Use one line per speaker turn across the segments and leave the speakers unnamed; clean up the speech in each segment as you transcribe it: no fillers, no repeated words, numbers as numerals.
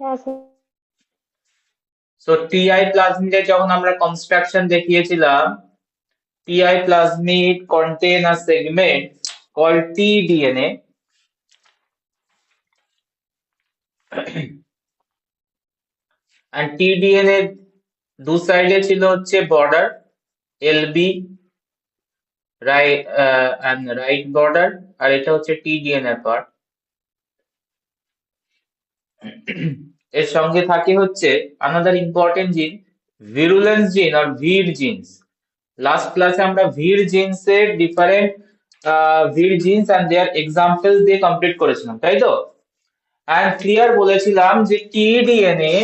হ্যাঁ sir.
So TI প্লাজমিডে যখন আমরা কনস্ট্রাকশন দেখিয়েছিলাম, TI plasmid contain a segment called tDNA, and tDNA দু সাইডে ছিল হচ্ছে border LB, right and right border, আর এটা হচ্ছে tDNA পার্ট। এর সঙ্গে থাকে হচ্ছে another important জিন, virulence জিন আর ভির জিনস। লাস্ট ক্লাসে আমরা ভির জিনস এর ডিফারেন্ট ভির জিনস এন্ড দেয়ার এক্সাম্পলস দিয়ে কমপ্লিট করেছিলাম, তাই তো? এন্ড ক্লিয়ার বলেছিলাম যে tDNA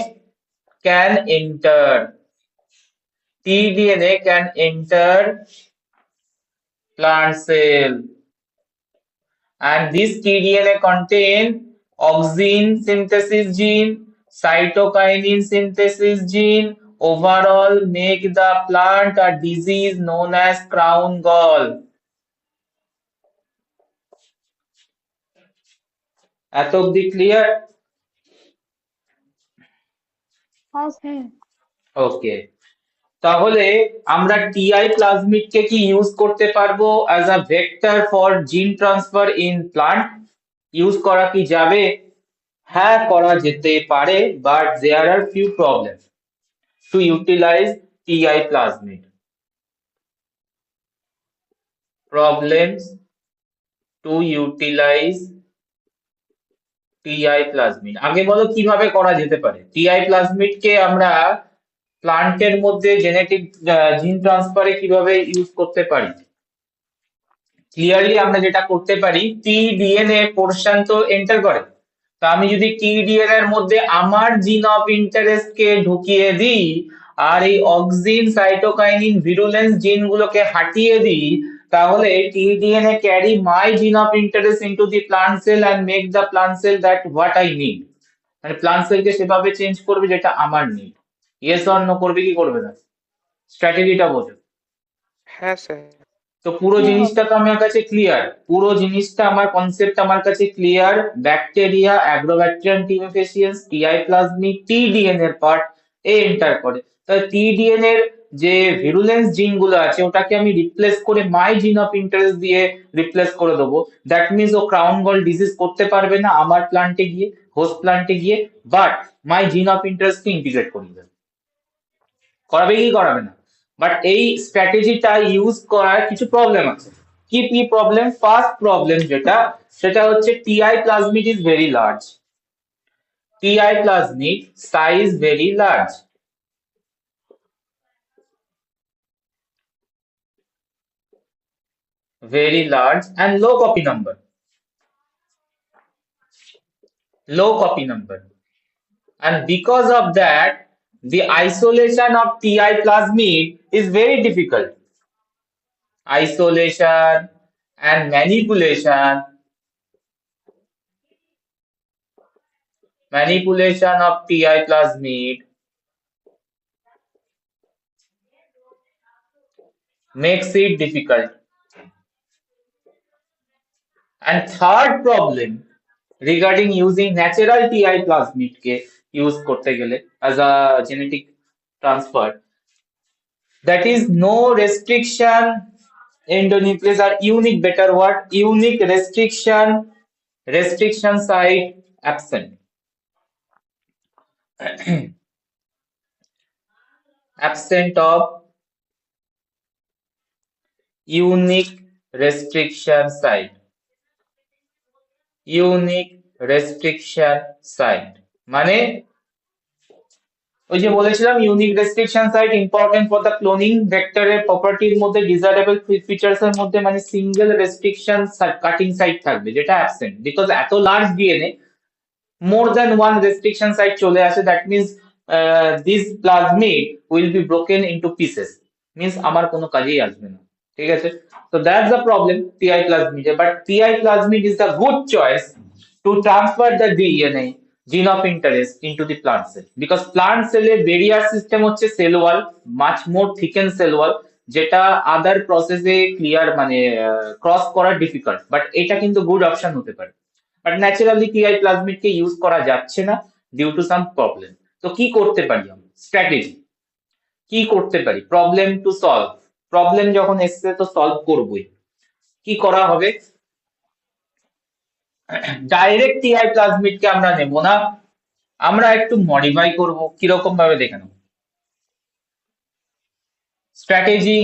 can enter, tDNA can enter plant cell, and this tDNA contain auxin synthesis gene, cytokinin synthesis gene, overall make the plant a disease known as crown gall. এত অব্দি clear?
হ্যাঁ sir.
ওকে, তাহলে আমরা TI প্লাজমিডকে কি use করতে পারবো as a vector for gene transfer in plant? Use করা কি যাবে? হ্যাঁ, করা যেতে পারে, but there are few problem to utilize TI plasmid. Problems to utilize TI plasmid. আগে বলো কিভাবে করা যেতে পারে? TI plasmid কে আমরা প্লান্টের মধ্যে জেনেটিক জিন ট্রান্সফারে কিভাবে ইউজ করতে পারি? ক্লিয়ারলি আমরা যেটা করতে পারি, tDNA পোর্শন তো এন্টার করে। তা আমি যদি tDNA এর মধ্যে আমার জিন অফ ইন্টারেস্ট কে ঢুকিয়ে দিই, আর এই অক্সিন, সাইটোকাইনিন, ভিরুলেন্স জিন গুলোকে হাটিয়ে দিই, তাহলে tDNA carry my gene of interest into the plant cell and make the plant cell that what I need. মানে প্লান্ট সেলকে সেভাবে চেঞ্জ করবে যেটা আমার নিড। ইয়েস অর নো করবে কি করবে না? স্ট্র্যাটেজিটা বোঝো।
হ্যাঁ স্যার।
তো পুরো
হ্যাঁ
জিনিসটা
হবে।
তো আমার কাছে ক্লিয়ার, পুরো জিনিসটা আমার কনসেপ্ট আমার কাছে ক্লিয়ার। ব্যাকটেরিয়া, অ্যাগ্রোব্যাকটেরিয়াম টিমিফেসিয়েন্স, টিআই প্লাজমিড, টিডিএনএ এর পার্ট এ এন্টার করে। তাহলে টিডিএনএ এর যে ভিরুলেন্স জিন গুলো আছে ওটাকে আমি রিপ্লেস করে মাই জিন অফ ইন্টারেস্ট দিয়ে রিপ্লেস করে দেবো। দ্যাট মিনস ও ক্রাউন গল ডিজিজ করতে পারবে না আমার প্লান্টে গিয়ে, হোস্ট প্লান্টে গিয়ে, but my gene of interest K integrate করে দেবে। করাবে কি করাবে না? বাট এই স্ট্র্যাটেজিটা ইউজ করার কিছু প্রবলেম আছে। কি কি প্রবলেম? ফার্স্ট প্রবলেম যেটা, সেটা হচ্ছে TI plasmid is very large. TI plasmid size very large, very large, and low copy number, low copy number. And because of that, the isolation of TI plasmid is very difficult. Isolation and manipulation of TI plasmid makes it difficult. And third problem regarding using natural TI plasmid K use করতে গেলে as a genetic transfer, that is no restriction endonuclease or unique, better word, unique restriction site absent. Absent of unique restriction site, unique restriction site মানে ওই যে বলেছিলাম unique restriction site important for the cloning ভেক্টরের প্রপার্টির মধ্যে, desirable features এর মধ্যে, মানে সিঙ্গেল রেস্ট্রিকশন কাটিং সাইট থাকবে যেটা অ্যাবসেন্ট। বিকজ এত large DNA, more than one restriction site চলে আসে, that means this plasmid will be broken into pieces, means আমার কোনো কাজেই আসবে না। ঠিক আছে? তো দ্যাটস দ্য প্রবলেম টিআই প্লাজমিডে, but Ti plasmid is the good choice to transfer the DNA gene of interest into the plant cell, because plant cell এর barrier system হচ্ছে cell wall, much more thickened cell wall, যেটা আদার প্রসেসে clear মানে cross করা difficult, but এটা কিন্তু good option হতে পারে। বাট ন্যাচারালি টিআই প্লাজমিড কে ইউজ করা যাচ্ছে না, ডিউ টু সাম প্রবলেম। তো কি করতে পারি আমরা? স্ট্র্যাটেজি কি করতে পারি? প্রবলেম টু সলভ, প্রবলেম যখন এসছে তো সলভ করবই। কি করা হবে? ডাইরেক্ট টিআই প্লাজমিডকে আমরা নেব না, আমরা একটু মডিফাই করব। কিরকম ভাবে দেখে নেব? Strategy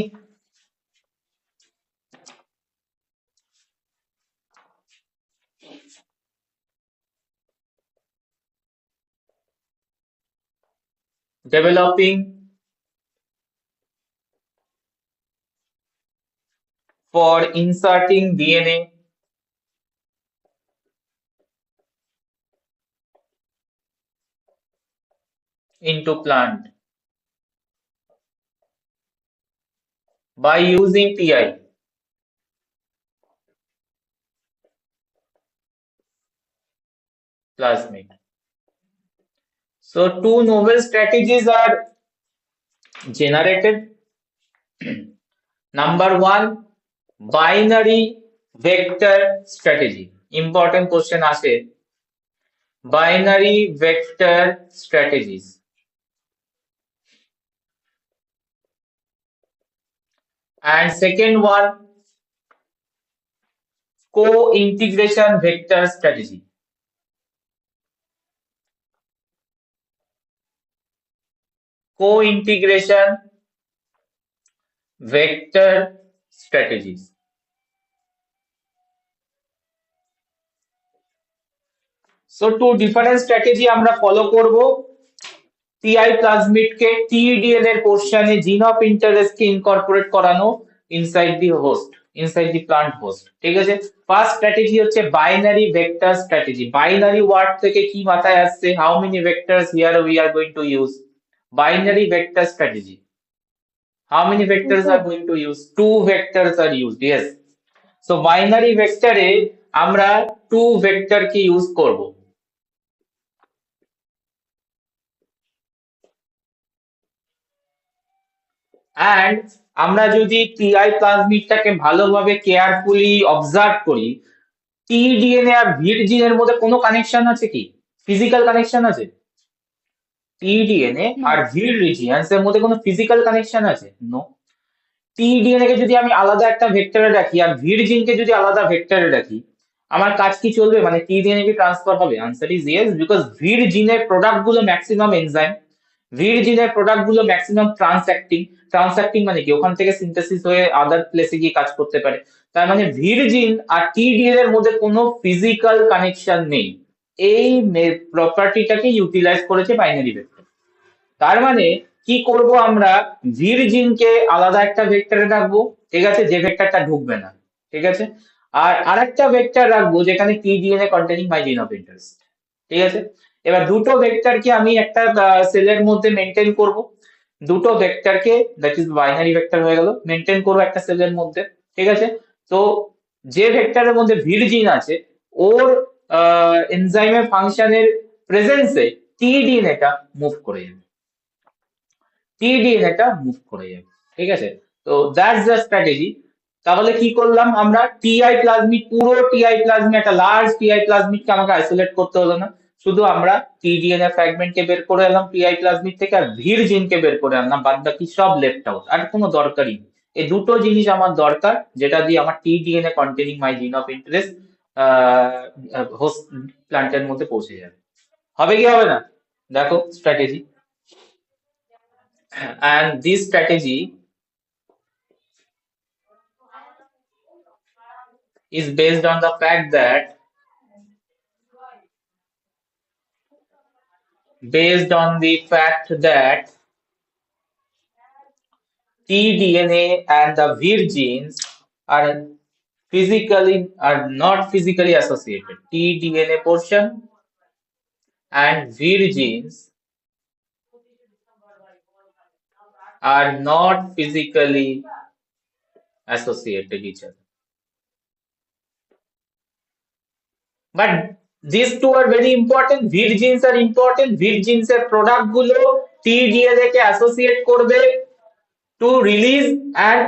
developing for inserting DNA into plant by using TI. Plasmid. So two novel strategies are generated. Number one, binary vector strategy. Important question আসে, binary vector strategies. And second one, co-integration vector strategy. Co-integration vector strategies. So two different strategy আমরা follow করব। TI প্লাজমিডকে T DNA এর পোর্শনে gene of ইন্টারেস্টকে incorporate করানো inside the host, inside the plant host. ঠিক আছে, ফার্স্ট স্ট্র্যাটেজি হচ্ছে binary vector strategy. Binary word থেকে কি মাথায় আসছে? How many vectors here we are going to use? Binary vector strategy. How many vectors are going to use? Two vectors are used. Yes. So binary vector এ আমরা two vector কে use করব। And আমরা যদি TI প্লাজমিডটাকে ভালোভাবে carefully observe করি, টিডিএনএ আর ভির জিনের মধ্যে কোনো কানেকশন আছে কি? ফিজিক্যাল কানেকশন আছে? টিডিএনএ আর ভির রিজিয়ন্স এর মধ্যে কোনো ফিজিক্যাল কানেকশন আছে? নো। টিডিএনএ কে যদি আমি আলাদা একটা ভেক্টরে রাখি আর ভির জিনকে যদি আলাদা ভেক্টরে রাখি, আমার কাজ কি চলবে? মানে টিডিএনএ কি ট্রান্সফার হবে? আনসার ইজ ইয়েস, বিকজ ভির জিনের প্রোডাক্ট গুলো ম্যাক্সিমাম এনজাইম, ভির জিনের প্রোডাক্ট গুলো ম্যাক্সিমাম ট্রান্সঅ্যাক্টিং। ট্রান্সঅ্যাক্টিং মানে কি? ওখান থেকে সিনথেসিস হয়ে আদার প্লেসে গিয়ে কাজ করতে পারে। তার মানে ভির জিন আর টিডিএন এর মধ্যে কোনো ফিজিক্যাল কানেকশন নেই। এই প্রপার্টিটাকে ইউটিলাইজ করেছে বাইনারি ভেক্টর। তার মানে কি করব? আমরা ভির জিনকে আলাদা একটা ভেক্টরে রাখবো, ঠিক আছে, যে ভেক্টরটা ঢুকবে না, ঠিক আছে, আর আরেকটা ভেক্টর রাখবো যেখানে টিডিএনএ containing my gene of interest, ঠিক আছে। এবার দুটো ভেক্টরকে আমি একটা সেলের মধ্যে মেনটেন করব, দুটো ভেক্টরকে, দ্যাট ইজ বাইনারি ভেক্টর হয়ে গেল, মেনটেন করবো একটা সেলের মধ্যে, ঠিক আছে। তো যে ভেক্টরের মধ্যে ভির জিন আছে ওর এনজাইমের ফাংশনের প্রেজেন্সে টিডিএনএটা মুভ করে যাবে, টিডিএনএটা মুভ করে যাবে, ঠিক আছে। তো দ্যাটস দ্য স্ট্র্যাটেজি। তাহলে কি করলাম আমরা? টিআই প্লাজমিড, পুরো টিআই প্লাজমিড, একটা লার্জ টিআই প্লাজমিডকে আমাকে আইসোলেট করতে হলো না, শুধু আমরা টিডিএনএ ফ্র্যাগমেন্টকে বের করে এলাম টিআই প্লাজমিড থেকে, আর ভির জিনকে বের করে আনলাম, বাদ বাকি সব লেফট আউট, আর কোনো দরকারই নেই। এই দুটো জিনিস আমার দরকার, যেটা দিয়ে আমার টিডিএনএ containing my gene of interest host প্ল্যান্টের মধ্যে পৌঁছে যাবে। হবে কি হবে না? দেখো strategy. And this strategy is based on the fact that tDNA and the Vir genes are not physically associated. tDNA portion and Vir genes are not physically associated each other. But these two are very important. Vir genes are important. Vir genes এর product গুলো tDNA কে associate করবে to release and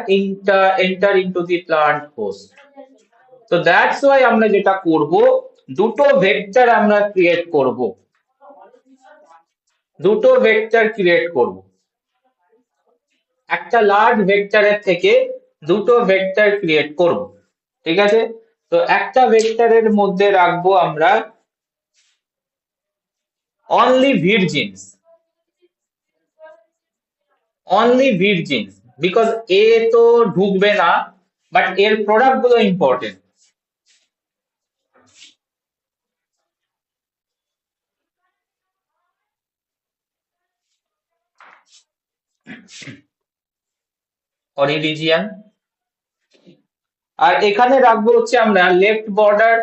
enter into the plant host. So that's why আমরা যেটা করব, দুটো vector আমরা create করব। দুটো ভেক্টর ক্রিয়েট করব, একটা লার্জ ভেক্টরের থেকে দুটো ভেক্টর ক্রিয়েট করব, ঠিক আছে। তো একটা ভেক্টরের মধ্যে রাখবো আমরা only virgins, only virgins, because এ তো ঢুকবে না, বাট এর প্রোডাক্ট গুলো ইম্পর্টেন্ট। অরিজিয়ান। আর এখানে রাখবো হচ্ছে আমরা left border,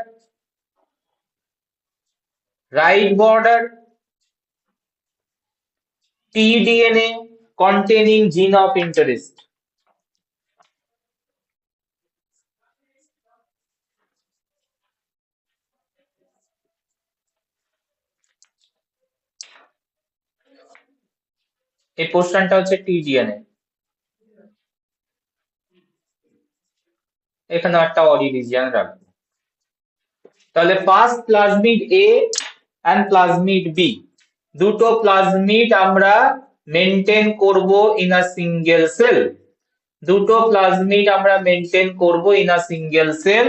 right border, tDNA containing gene of interest. এই পোর্শনটা হচ্ছে tDNA, এখানে একটা অরিজিয়ান রাখবো। তাহলে first plasmid A and plasmid B, দুটো প্লাজমিড আমরা মেনটেন করব ইন আ সিঙ্গেল সেল, দুটো প্লাজমিড আমরা মেনটেন করব in a single cell,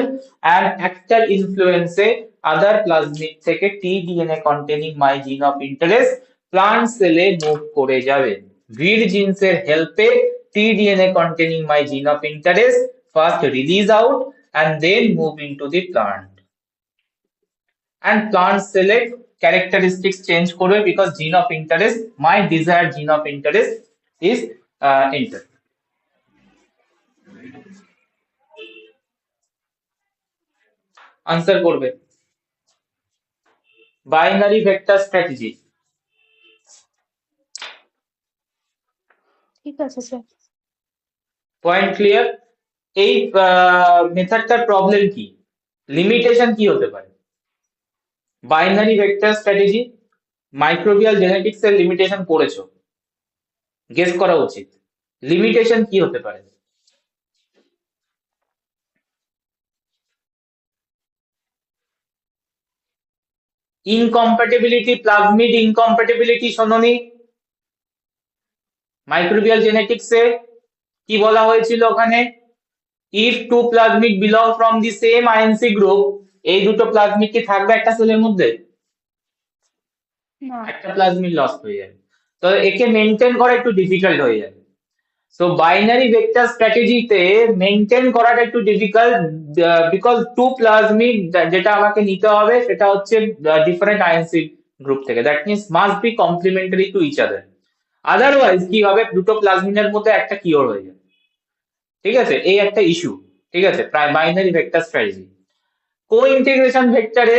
and একটা ইনফ্লুয়েন্সে আদার প্লাজমিড থেকে tDNA containing my gene of interest plant সেলে মুভ করে যাবে। ভির জিনসের হেল্পে tDNA containing my gene of interest first release out and then move into the plant, and plant select characteristics change করবে because gene of interest, my desired gene of interest is entered. Answer করবে binary vector strategy.
ঠিক আছে sir.
Point clear? এই মেথডটার problem কি, limitation কি হতে পারে? Binary vector strategy, microbial genetics এর লিমিটেশন পড়েছো, গেস করা উচিত, লিমিটেশন কি হতে পারে? ইনকম্প্যাটিবিলিটি, প্লাজমিড ইনকম্প্যাটিবিলিটি শোনোনি? মাইক্রোবিয়াল জেনেটিক্সে কি বলা হয়েছিল ওখানে? If two plasmid belong from the same INC group, এই দুটো প্লাজমিড কি থাকবে একটা সেলের মধ্যে?
না।
একটা প্লাজমিড লস হয়ে যাবে, তো একে মেনটেন করা একটু ডিফিকাল্ট হয়ে যাবে। সো বাইনারি ভেক্টর স্ট্র্যাটেজিতে মেনটেন করাটা একটু ডিফিকাল্ট, বিকজ টু প্লাজমিড যেটা আমাকে নিতে হবে সেটা হচ্ছে ডিফারেন্ট আইএনসি গ্রুপ থেকে, that means must be complementary to each other, otherwise কি হবে, দুটো প্লাজমিডের মধ্যে একটা কিওর হয়ে যাবে, ঠিক আছে, এই একটা ইস্যু, ঠিক আছে, বাইনারি ভেক্টর স্ট্র্যাটেজি। কো-ইন্টিগ্রেশন ভেক্টরে,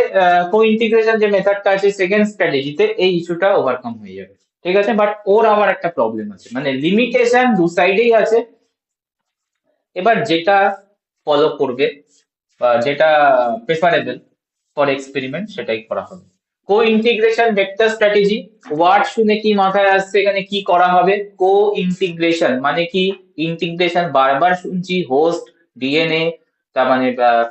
কো-ইন্টিগ্রেশন যে মেথডটা আছে সেকেন্ড স্ট্র্যাটেজিতে, এই ইস্যুটা ওভারকাম হয়ে যাবে, ঠিক আছে, বাট ওর আবার একটা প্রবলেম আছে, মানে লিমিটেশন দু সাইডেই আছে। এবার যেটা ফলো করবে বা যেটা প্রেফারেবল ফর এক্সপেরিমেন্ট সেটাই করা হবে। কো ইন্টিগ্রেশন ভেক্টর স্ট্র্যাটেজি, ওয়ার্ড শুনে কি মাথায় আসছে এখানে কি করা হবে? কো ইন্টিগ্রেশন মানে কি? ইন্টিগ্রেশন বারবার শুনছি, হোস্ট ডিএনএ, তার মানে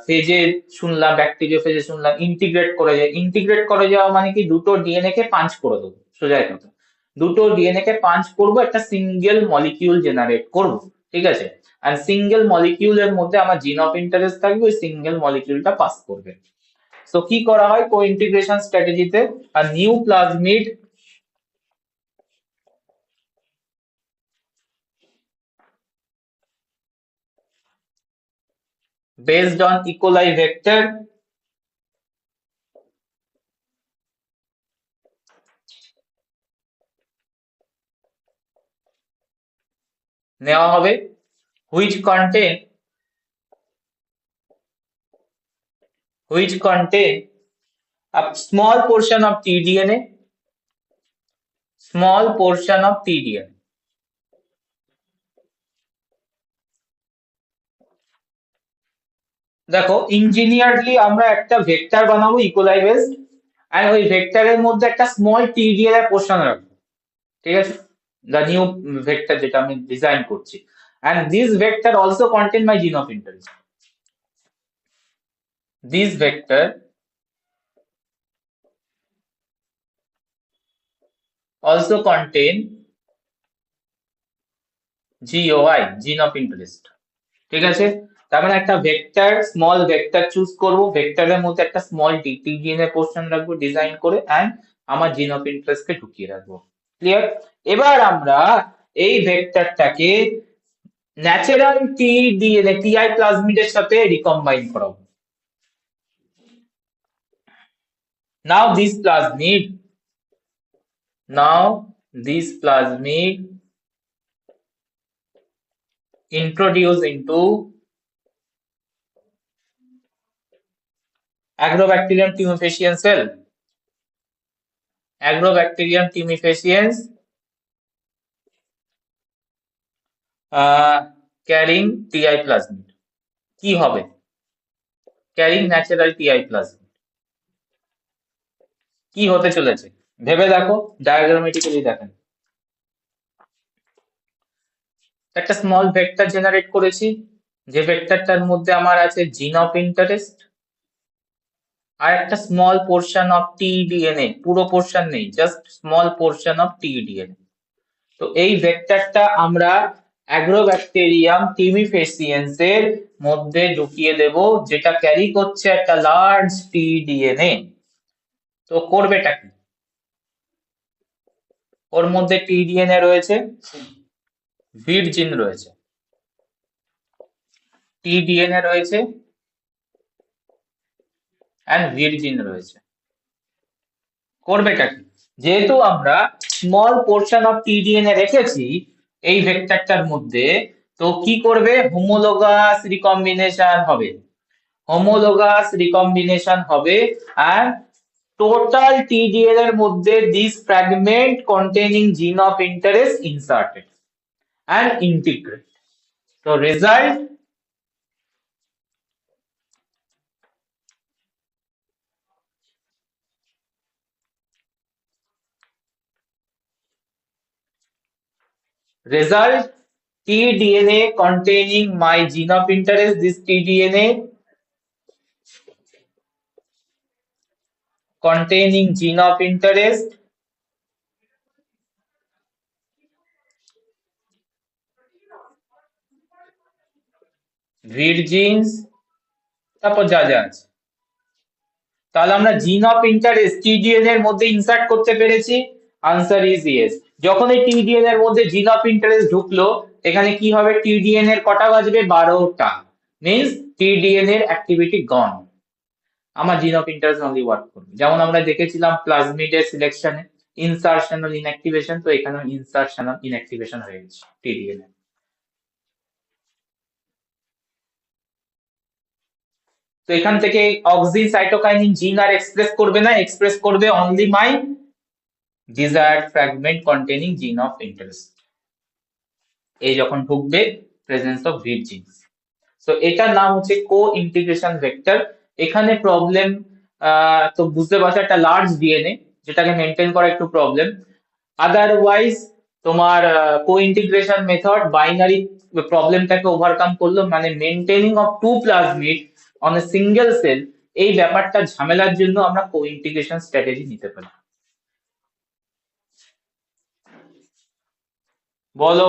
ফেজে শুনলাম, ব্যাকটেরিয়া ফেজে শুনলাম, ইন্টিগ্রেট করে যায়, ইন্টিগ্রেট করে যাওয়া মানে কি দুটো ডিএনএ কে পাঞ্চ করে দেবো, সোজা কথা, দুটো ডিএনএ কে পাঞ্চ করবো, একটা সিঙ্গেল মলিকিউল জেনারেট করব, ঠিক আছে, আর সিঙ্গেল মলিকিউলের মধ্যে আমার জিন অফ ইন্টারেস্ট থাকবে, ওই সিঙ্গেল মলিকিউলটা পাস করবে। সো কি করা হয় কো ইন্টিগ্রেশন স্ট্র্যাটেজিতে? আর new plasmid based on E. coli vector নেওয়া হবে, which contain a small portion of tDNA, small portion of tDNA. দেখো ইঞ্জিনিয়ারলি আমরা একটা ভেক্টর বানাবো ইকোলাই বেসড, আর ওই ভেক্টরের মধ্যে একটা স্মল tDNA পোর্শন রাখবো, ঠিক আছে, দ্য নিউ ভেক্টর যেটা আমি ডিজাইন করছি, and this vector also contain my gene of interest. This vector also contain GOI, gene of interest. ঠিক আছে, তার মানে একটা ভেক্টর, স্মল ভেক্টর চুজ করব, ভেক্টরের মধ্যে একটা স্মল ডিএনএ পোর্শন রাখবো ডিজাইন করে, এন্ড আমার জিন অফ ইন্টারেস্ট কে ঢুকিয়ে রাখবো। ক্লিয়ার? এবার আমরা এই ভেক্টরটাকে ন্যাচারাল টিডিএনএ টিআই প্লাজমিডের সাথে রিকম্বাইন করাবো। Now this plasmid introduced into Agrobacterium tumefaciens cell. Agrobacterium tumefaciens carrying TI plasmid. কি হবে? Carrying natural TI plasmid. কি হতে চলেছে ভেবে দেখো, ডায়াগ্রামেটিক্যালি দেখেন। একটা স্মল ভেক্টর জেনারেট করেছি, যে ভেক্টরটার মধ্যে আমার আছে জিন অফ ইন্টারেস্ট আর একটা স্মল পোর্শন অফ টিডিএনএ, পুরো পোর্শন নেই, জাস্ট স্মল পোর্শন অফ টিডিএনএ। তো এই ভেক্টরটা আমরা অ্যাগ্রোব্যাকটেরিয়াম টিমিফেসিয়েন্স এর মধ্যে ঢুকিয়ে দেব, যেটা ক্যারি করছে একটা লার্জ টিডিএনএ। তো করবেটা কি? ওর মধ্যে টিডিএনএ রয়েছে, ভিড জিন রয়েছে, টিডিএনএ রয়েছে এন্ড ভিড জিন রয়েছে। করবেটা কি? যেহেতু আমরা স্মল পোর্শন অফ টিডিএনএ রেখেছি এই ভেক্টরটার মধ্যে, তো কি করবে? হোমোলোগাস রিকম্বিনেশন হবে, হোমোলোগাস রিকম্বিনেশন হবে, and total TDN এর মধ্যে this fragment containing gene of interest inserted and integrate. So result tDNA containing my gene of interest, this tDNA containing gene of interest read genes, তারপর যা যা আছে। তাহলে আমরা জিন অফ ইন্টারেস্ট টিডিএন এর মধ্যে ইনসার্ট করতে পেরেছি। Answer is yes. যখন এই টিডিএন এর মধ্যে জিন অফ ইন্টারেস্ট ঢুকলো, এখানে কি হবে? টিডিএন এর কটা বাজবে? 12টা। মিন্স টিডিএন এর অ্যাক্টিভিটি গন, আমার জিন অফ ইন্টারেস্ট অনলি ওয়ার্ক করবে। যেমন আমরা দেখেছিলাম প্লাজমিডের সিলেকশনে ইনসারশনাল ইনঅ্যাক্টিভেশন, তো এখানে ইনসারশনাল ইনঅ্যাক্টিভেশন হয়ে গেছে টিডিএন এ। তো এখান থেকে অক্সিন সাইটোকাইনিন জিন আর এক্সপ্রেস করবে না, এক্সপ্রেস করবে only my desired fragment containing gene of interest। এই যখন ঢুকবে প্রেজেন্স অফ ভিড জিনস। সো এটার নাম হচ্ছে কো ইন্টিগ্রেশন ভেক্টর। এখানে প্রবলেম তো বুঝতে পারছো, একটা লার্জ ডিএনএ যেটাকে মেনটেন করা একটু প্রবলেম। আদারওয়াইজ তোমার কো ইন্টিগ্রেশন মেথড বাইনারি প্রবলেমটাকে ওভারকাম করলো, মানে maintaining of two plasmid on a single cell, এই ব্যাপারটা ঝামেলার জন্য আমরা কো ইন্টিগ্রেশন স্ট্র্যাটেজি নিতে পারি। বলো।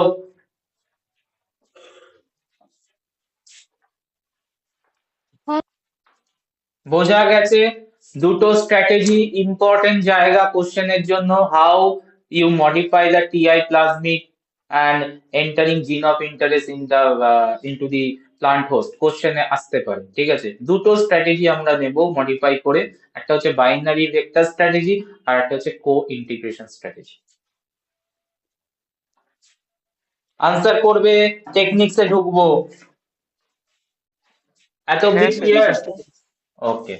বোঝা গেছে দুটো স্ট্র্যাটেজি ইম্পর্টেন্ট জায়গা কোশ্চেনের জন্য। How you modify the TI plasmid and entering gene of interest in the into the plant host, কোশ্চেনে আসতে পারে। ঠিক আছে, দুটো স্ট্র্যাটেজি আমরা নেব মডিফাই করে, একটা হচ্ছে বাইনারি ভেক্টর স্ট্র্যাটেজি আর একটা হচ্ছে কো ইন্টিগ্রেশন স্ট্র্যাটেজি। আনসার করবে, টেকনিক্সে ঢুকবো। এত অব্দি ক্লিয়ার? ওকে।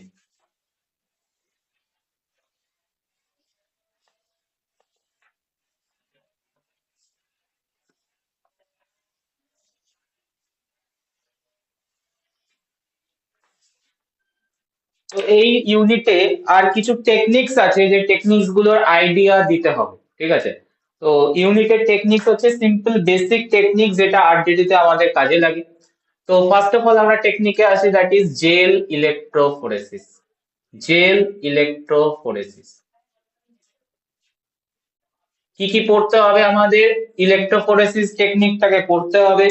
তো এই ইউনিটে আর কিছু টেকনিক্স আছে, যে টেকনিক্স গুলোর আইডিয়া দিতে হবে। ঠিক আছে, তো ইউনিটের টেকনিক্স হচ্ছে সিম্পল বেসিক টেকনিক, যেটা আরডিডি তে আমাদের কাজে লাগে। তো ফার্স্ট অফ অল আমরা টেকনিকে আসি, that is jail electrophoresis. Jail electrophoresis কি কি পড়তে হবে আমাদের? ইলেকট্রোফোরেসিস টেকনিকটাকে পড়তে হবে,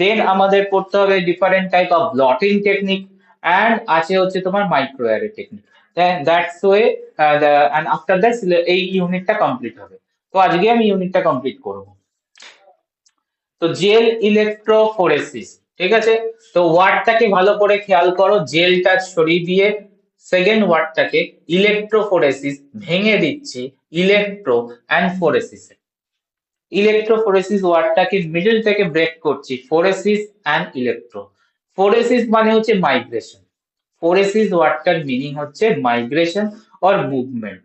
দেন আমাদের পড়তে হবে different type of bloating technique, and আছে হচ্ছে তোমার micro array technique. That's way, and after that এই ইউনিটটা কমপ্লিট হবে। তো আজকে আমি ইউনিটটা কমপ্লিট করব। তো জেল ইলেকট্রোফোরেসিস, ঠিক আছে? তো ওয়ার্ডটাকে ভালো করে খেয়াল করো, জেলটা সরিয়ে দিয়ে সেকেন্ড ওয়ার্ডটাকে ইলেকট্রোফোরেসিস ভেঙে দিচ্ছি ইলেকট্রো অ্যান্ড ফোরেসিস। ইলেকট্রোফোরেসিস ওয়ার্ডটাকে মিডল থেকে ব্রেক করছি, ফোরেসিস অ্যান্ড ইলেকট্রো। ফোরেসিস মানে হচ্ছে মাইগ্রেশন, ফোরেসিস ওয়ার্ডটার মিনিং হচ্ছে মাইগ্রেশন অর মুভমেন্ট।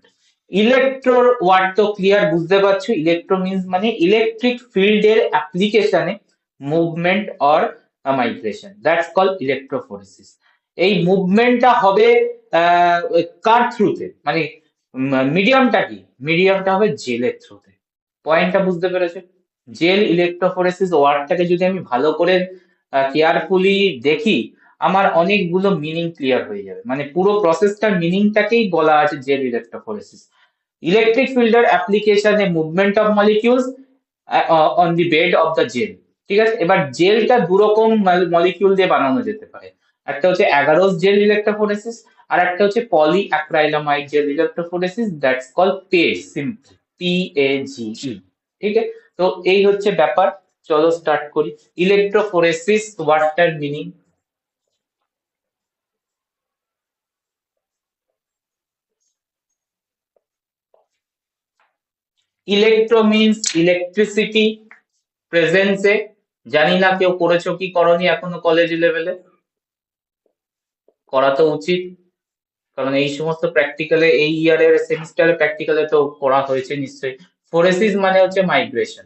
ইলেকট্রোর ওয়ার্ড তো ক্লিয়ার, বুঝতে পারছো? ইলেকট্রো মিনস মানে ইলেকট্রিক ফিল্ডের অ্যাপ্লিকেশনে movement or migration, that's call electrophoresis. এই মুভমেন্টটা হবে কার থ্রুতে, মানে মিডিয়ামটা কি? মিডিয়ামটা হবে জেলের থ্রুতে। পয়েন্টটা বুঝতে পেরেছো? জেল ইলেকট্রোফোরেসিস ওয়ার্ডটাকে যদি আমি ভালো করে কেয়ারফুলি দেখি, আমার অনেকগুলো মিনিং ক্লিয়ার হয়ে যাবে, মানে পুরো প্রসেসটার মিনিংটাকেই বলা আছে জেল ইলেকট্রোফোরেসিস। ইলেকট্রিক ফিল্ডের অ্যাপ্লিকেশনে movement of molecules on the bed of the gel. ঠিক আছে, এবার জেলটা দুরকম মলিকিউল দিয়ে বানানো যেতে পারে। একটা হচ্ছে অ্যাগারোস জেল ইলেকট্রোফোরেসিস, আর একটা হচ্ছে poly acrylamide gel electrophoresis, that's call PAGE, simply PAGE। ঠিক আছে, তো এই হচ্ছে ব্যাপার। চলো স্টার্ট করি। ইলেকট্রোফোরেসিস ওয়ার্ডটার মিনিং। ইলেকট্রো মিনস ইলেকট্রিসিটি প্রেজেন্সে। জানি না কেউ করেছো কি করনি এখনো কলেজ লেভেলে, করা তো উচিত, কারণ এই সমস্ত প্র্যাকটিক্যালে এই ইয়ারের সেমিস্টারে প্র্যাকটিক্যালে তো করা হয়েছে নিশ্চয়ই। ফোরেসিস মানে হচ্ছে মাইগ্রেশন।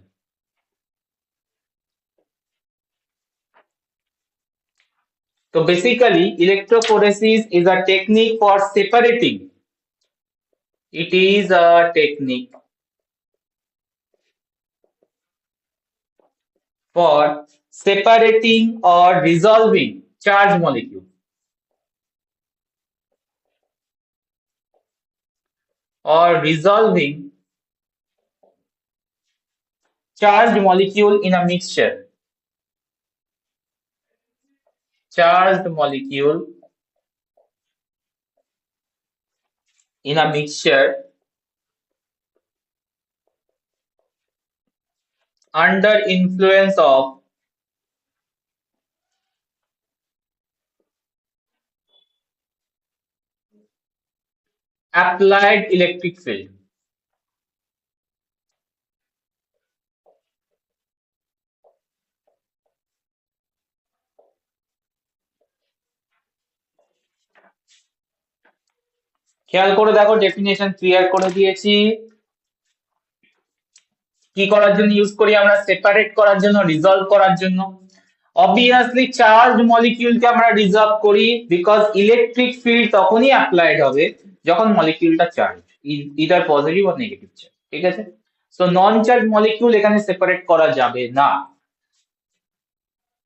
তো basically electrophoresis is a technique for separating, it is a technique for separating or resolving charged molecule or resolving charged molecule in a mixture, charged molecule in a mixture under influence of applied electric field. খেয়াল করে দেখো, definition clear করে দিয়েছি। কি করার জন্য use করি আমরা? সেপারেট করার জন্য, রিজলভ করার জন্য। অবভিয়াসলি চার্জ মলিকিউলকে আমরা রিজলভ করি বিকজ ইলেকট্রিক ফিল্ড তখনই অ্যাপ্লাইড হবে যখন মলিকিউলটা charge, either positive or negative charge. ঠিক আছে, সো নন চার্জ মলিকিউল এখানে সেপারেট করা যাবে না।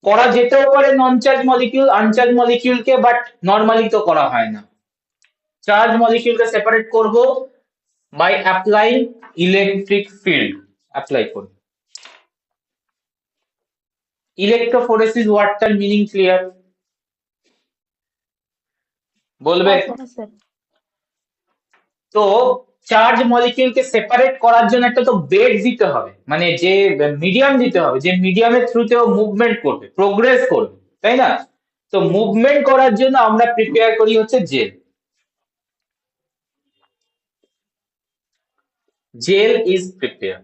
করা যেতেও পারে নন চার্জ মলিকিউল, আনচার্জ মলিকিউলকে, বাট নর্মালি তো করা হয় না। চার্জ মলিকিউলকে সেপারেট করব by applying electric field, apply করব। ইলেকট্রোফোরেসিস ওয়ার্ডটার মিনিং ক্লিয়ার? বলবে?
হ্যাঁ স্যার।
তো চার্জ মলিকিউলকে সেপারেট করার জন্য একটা তো বেড দিতে হবে, মানে যে মিডিয়াম দিতে হবে, যে মিডিয়ামের থ্রুতে ও মুভমেন্ট করবে, প্রোগ্রেস করবে, তাই না? তো মুভমেন্ট করার জন্য আমরা প্রিপেয়ার করি হচ্ছে gel. Gel is prepare,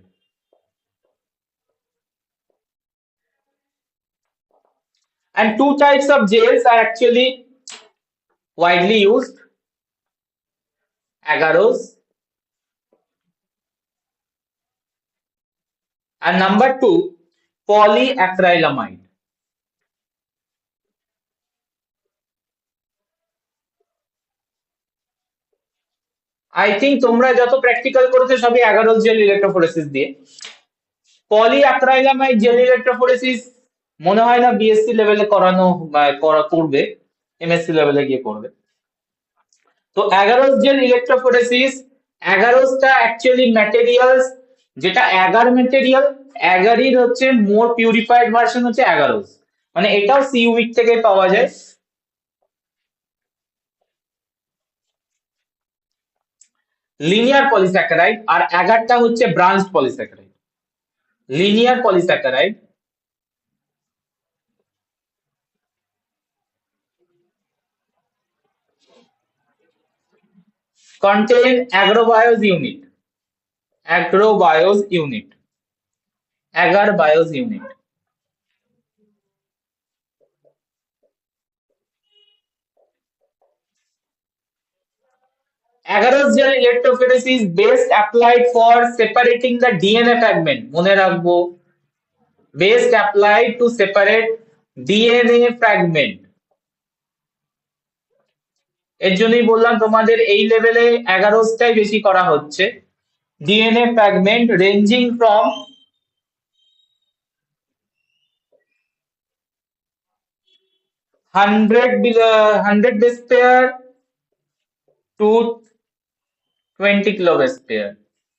and two types of gels are actually widely used: agarose and number two, polyacrylamide. I think তোমরা যত প্র্যাকটিক্যাল করেছো সবই অ্যাগারোস জেল ইলেকট্রোফোরেসিস দিয়ে। পলিঅ্যাক্রাইলামাইড জেল ইলেকট্রোফোরেসিস মনে হয় না বিএসসি লেভেলে করানো করবে, এমএসসি লেভেলে গিয়ে করবে। তো অ্যাগারোস জেল ইলেকট্রোফোরেসিস, অ্যাগারোসটা অ্যাকচুয়ালি ম্যাটেরিয়ালস যেটা অ্যাগার মেটেরিয়াল, অ্যাগারির হচ্ছে মোর পিউরিফাইড ভার্সন হচ্ছে অ্যাগারোজ, মানে এটাও সি উইক থেকে পাওয়া যায়। লিনিয়ার পলিস্যাকারাইড, আর অ্যাগারটা হচ্ছে branched polysaccharide. Linear polysaccharide contain agrobios unit, agrobios unit, agar bios unit. Agarose gel electrophoresis is best applied for separating the DNA fragment. মনে রাখবো, best applied to separate DNA fragment. এর জন্যই বললাম তোমাদের এই লেভেলে অ্যাগারোসটাই বেশি করা হচ্ছে। DNA fragment ranging from 100 base pair to 20 kilo base pair,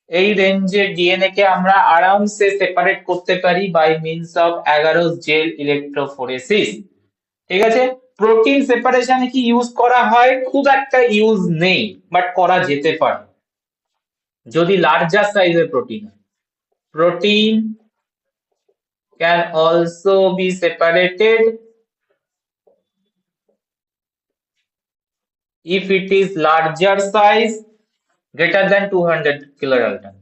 এই রেঞ্জের ডিএনএ কে আমরা আরামসে সেপারেট করতে পারি by means of agarose gel electrophoresis. ঠিক আছে, প্রোটিন সেপারেশনে কি ইউজ করা হয়? খুব একটা ইউজ নেই, বাট করা যেতে পারে যদি লার্জার সাইজের প্রোটিন হয়। Protein can also be separated if it is larger size greater than 200 kilodalton.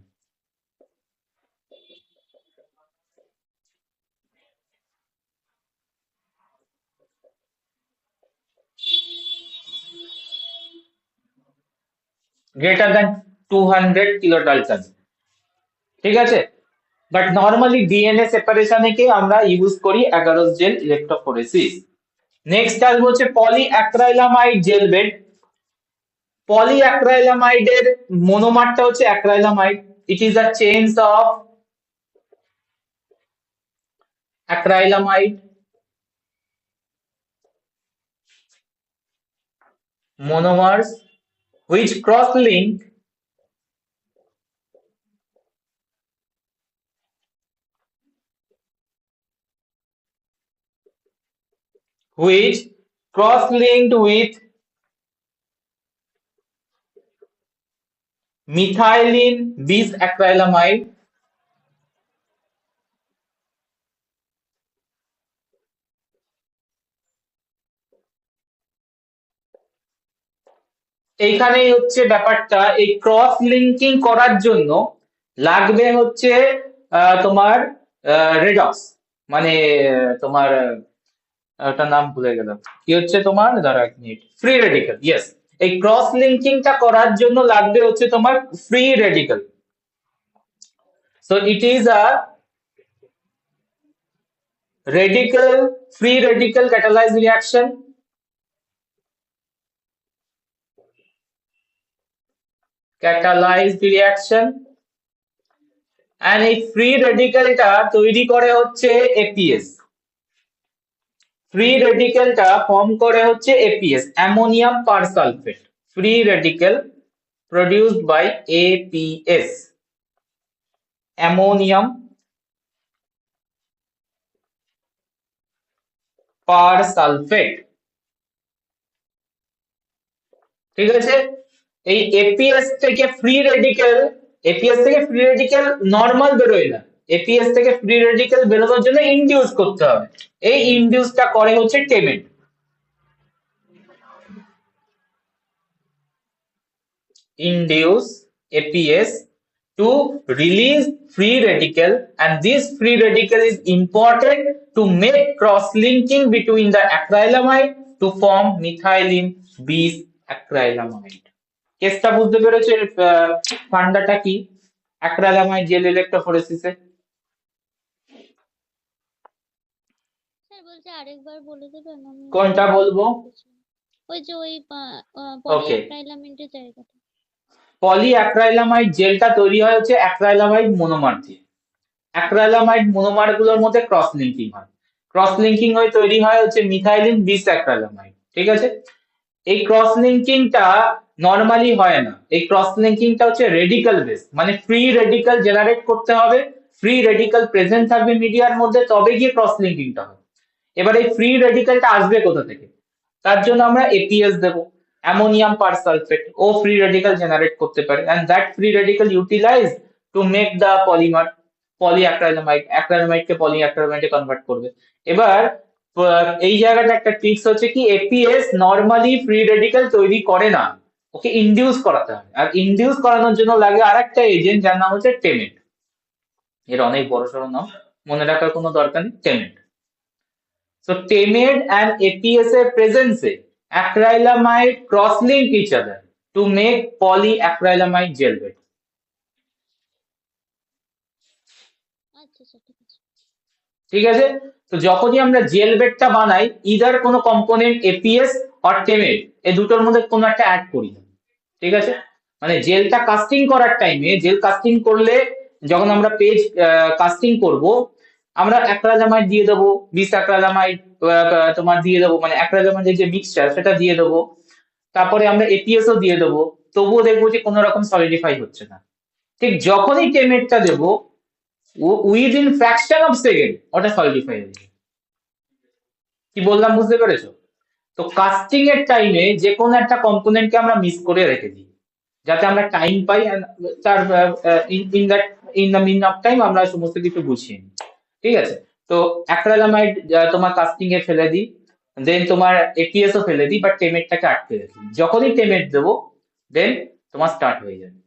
Greater than 200 kilodalton. ঠিক আছে, বাট নরমালি ডিএনএ সেপারেশনে কে আমরা ইউজ করি অ্যাগারোস জেল ইলেকট্রোফোরেসিস। নেক্সট আসবো হচ্ছে পলিঅ্যাক্রাইলামাইড জেল বেড। পলিঅ্যাক্রাইলামাইডের মনোমারটা হচ্ছে acrylamide. It is a chains of acrylamide monomers which cross-link cross-linked with methylene bisacrylamide এইখানেই হচ্ছে ব্যাপারটা, এই ক্রস লিঙ্কিং করার জন্য লাগবে হচ্ছে তোমার রেডক্স, মানে তোমার ওটার নাম ভুলে গেলাম, কি হচ্ছে তোমার, দাঁড়া এক মিনিট, ফ্রি রেডিক্যাল। ইয়েস, এই ক্রস লিঙ্কিংটা করার জন্য লাগবে হচ্ছে তোমার free radical. So it is a radical free radical catalyzed reaction and এই ফ্রি রেডিক্যালটা তৈরি করে হচ্ছে এপিএস। ফ্রি রেডিক্যালটা ফর্ম করে হচ্ছে APS, ammonium persulphate. Free radical produced by APS, ammonium persulphate. ঠিক আছে, এই এপিএস থেকে ফ্রি রেডিক্যাল, এপিএস থেকে ফ্রি রেডিক্যাল নরমাল বেরোয় না, এপিএস থেকে ফ্রি রেডিক্যাল বেরোনোর জন্য ইনডিউস করতে হবে। এই ইনডিউসটা করে হচ্ছে টেমেট। Induce APS to release free radical, and this free radical is important to make cross-linking between the acrylamide to form methylene bisacrylamide. কেসটা বুঝতে পেরেছো? ফান্ডাটা কি অ্যাক্রাইলামাইড জেল ইলেকট্রোফোরেসিসে?
স্যার বলছে আরেকবার বলে দেবেন? আমি
কোনটা বলবো?
ওই যে ওই
ওকে,
পলিঅ্যাক্রাইলামাইডের জায়গাটা।
পলিঅ্যাক্রাইলামাইড জেলটা তৈরি হয় হচ্ছে অ্যাক্রাইলামাইড মনোমার দিয়ে। অ্যাক্রাইলামাইড মনোমার গুলোর মধ্যে ক্রস লিঙ্কিং হয়, ক্রস লিঙ্কিং হয়ে তৈরি হয় হচ্ছে মিথাইলিন বিসঅ্যাক্রাইলামাইড। ঠিক আছে, এই ক্রস লিঙ্কিংটা নর্মালি হয় না। এই ক্রস লিঙ্কিংটা হচ্ছে রেডিক্যাল বেস, মানে ফ্রি রেডিক্যাল জেনারেট করতে হবে, ফ্রি রেডিক্যাল প্রেজেন্ট থাকবে মিডিয়ার মধ্যে, তবে গিয়ে ক্রস লিঙ্কিংটা হবে। এবার এই ফ্রি রেডিক্যালটা আসবে কোথা থেকে? তার জন্য আমরা এপিএস দেব, অ্যামোনিয়াম পারসালফেট, ও ফ্রি রেডিক্যাল জেনারেট করতে পারে, and that free radical utilise to make the polymer polyacrylamide, অ্যাক্রাইলামাইডকে পলিঅ্যাক্রাইলামাইডে কনভার্ট করবে। এবার এই জায়গাটা একটা ট্রিক্স হচ্ছে কি, এপিএস নর্মালি ফ্রি রেডিক্যাল তৈরি করে না, ওকে ইনডিউস করাতে হয়, আর ইনডিউস করানোর জন্য লাগে আরেকটা এজেন্ট যার নাম হচ্ছে টেমেট। এর অনেক বড় সড়ো নাম, মনে রাখার কোনো দরকার নেই, টেমেট। So TAMATE and APS presence acrylamide cross-link each other to make polyacrylamide gel bed.
আচ্ছা আচ্ছা, ঠিক আছে।
ঠিক আছে, তো যখনই আমরা জেল বেডটা বানাই, ইদার কোনো কম্পোনেন্ট এপিএস অর টেমেট, এই দুটোর মধ্যে কোনো একটা অ্যাড করি না। ঠিক আছে, মানে জেলটা কাস্টিং করার টাইমে, জেল কাস্টিং করলে যখন আমরা পেজ কাস্টিং করব, আমরা অ্যাক্রাইলামাইড দিয়ে দেবো, বিস অ্যাক্রাইলামাইড তোমার দিয়ে দেবো, মানে অ্যাক্রাইলামাইডের যে মিক্সচার সেটা দিয়ে দেবো, তারপরে আমরা এপিএস ও দিয়ে দেবো, তবুও দেখবো যে কোনো রকম সলিডিফাই হচ্ছে না। ঠিক যখনই টেমেটটা দেবো, উইদিন ফ্র্যাকশন অফ সেকেন্ড ওটা সলিডিফাই হয়ে যাবে। কি বললাম বুঝতে পেরেছো? তো কাস্টিং এর টাইমে যে কোনো একটা কম্পোনেন্টকে আমরা মিস করে রেখে দিই, যাতে আমরা টাইম পাই, and তার in that in the mean of time আমরা সমস্ত কিছু গুছিয়ে নিই। ঠিক আছে, তো অ্যাক্রাইলামাইড তোমার কাস্টিং এ ফেলে দিই, দেন তোমার এপিএস ও ফেলে দিই, বাট টেমেটটাকে আটকে রাখি। যখনই টেমেট দেবো, দেন তোমার স্টার্ট হয়ে যাবে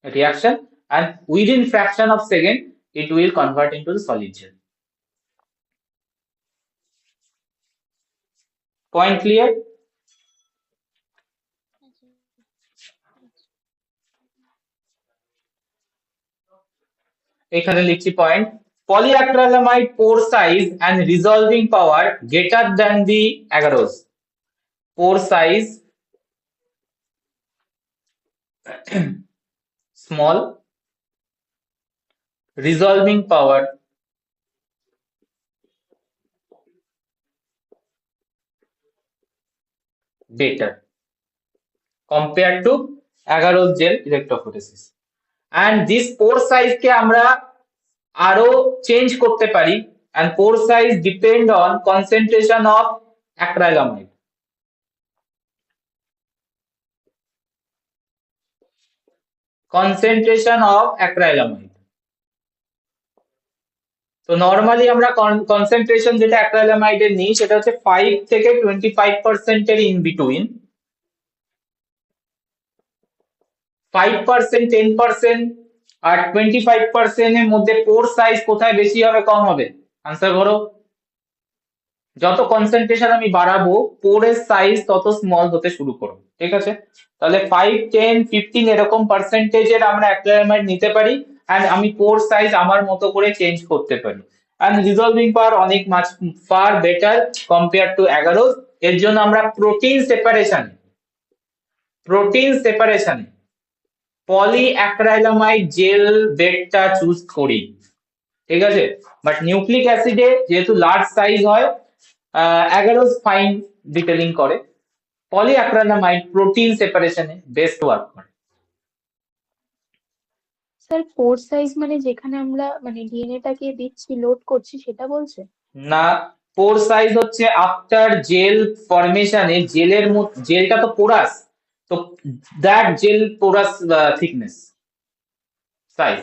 reaction, and within fraction of second it will convert into the solid gel. Point clear?
আচ্ছা,
এখানে লিখছি point, polyacrylamide pore size and resolving power greater than the agarose. Pore size small, resolving power better compared to agarose gel electrophoresis. And this pore size কে আমরা আরো change করতে পারি, and pore size depend on concentration of acrylamide. Concentration of acrylamide. তো normally আমরা concentration যেটা অ্যাক্রাইলামাইডের নিই সেটা হচ্ছে 5 থেকে 25% এর ইন বিটুইন। 5%, 10% আর 25% এর মধ্যে পোর সাইজ কোথায় বেশি হবে কম হবে? আনসার করো। যত কনসেন্ট্রেশন আমি বাড়াবো, পোরের সাইজ তত স্মল হতে শুরু করবে। ঠিক আছে, তাহলে 5, 10, 15 এরকম পার্সেন্টেজের আমরা অ্যাক্রাইলামাইড নিতে পারি, এন্ড আমি পোর সাইজ আমার মতো করে চেঞ্জ করতে পারি, এন্ড রিজলভিং পাওয়ার অনেক much far better compare to agarose. এর জন্য আমরা প্রোটিন সেপারেশনে পলিঅ্যাক্রাইলামাইড জেল বেডটা চুজ করি। ঠিক আছে, বাট নিউক্লিক অ্যাসিডে যেহেতু লার্জ সাইজ হয়, অ্যাগারোজ ফাইন ডিটেলিং করে, পলিঅ্যাক্রাইলামাইড প্রোটিন সেপারেশনে বেস্ট ওয়ার্ক করে।
স্যার পোর সাইজ মানে যেখানে আমরা মানে ডিএনএটাকে দিচ্ছি লোড করছি সেটা বলছে?
না, পোর সাইজ হচ্ছে আফটার জেল ফরমেশনে, জেলটা তো পোরাস, তো that gel porous thickness size,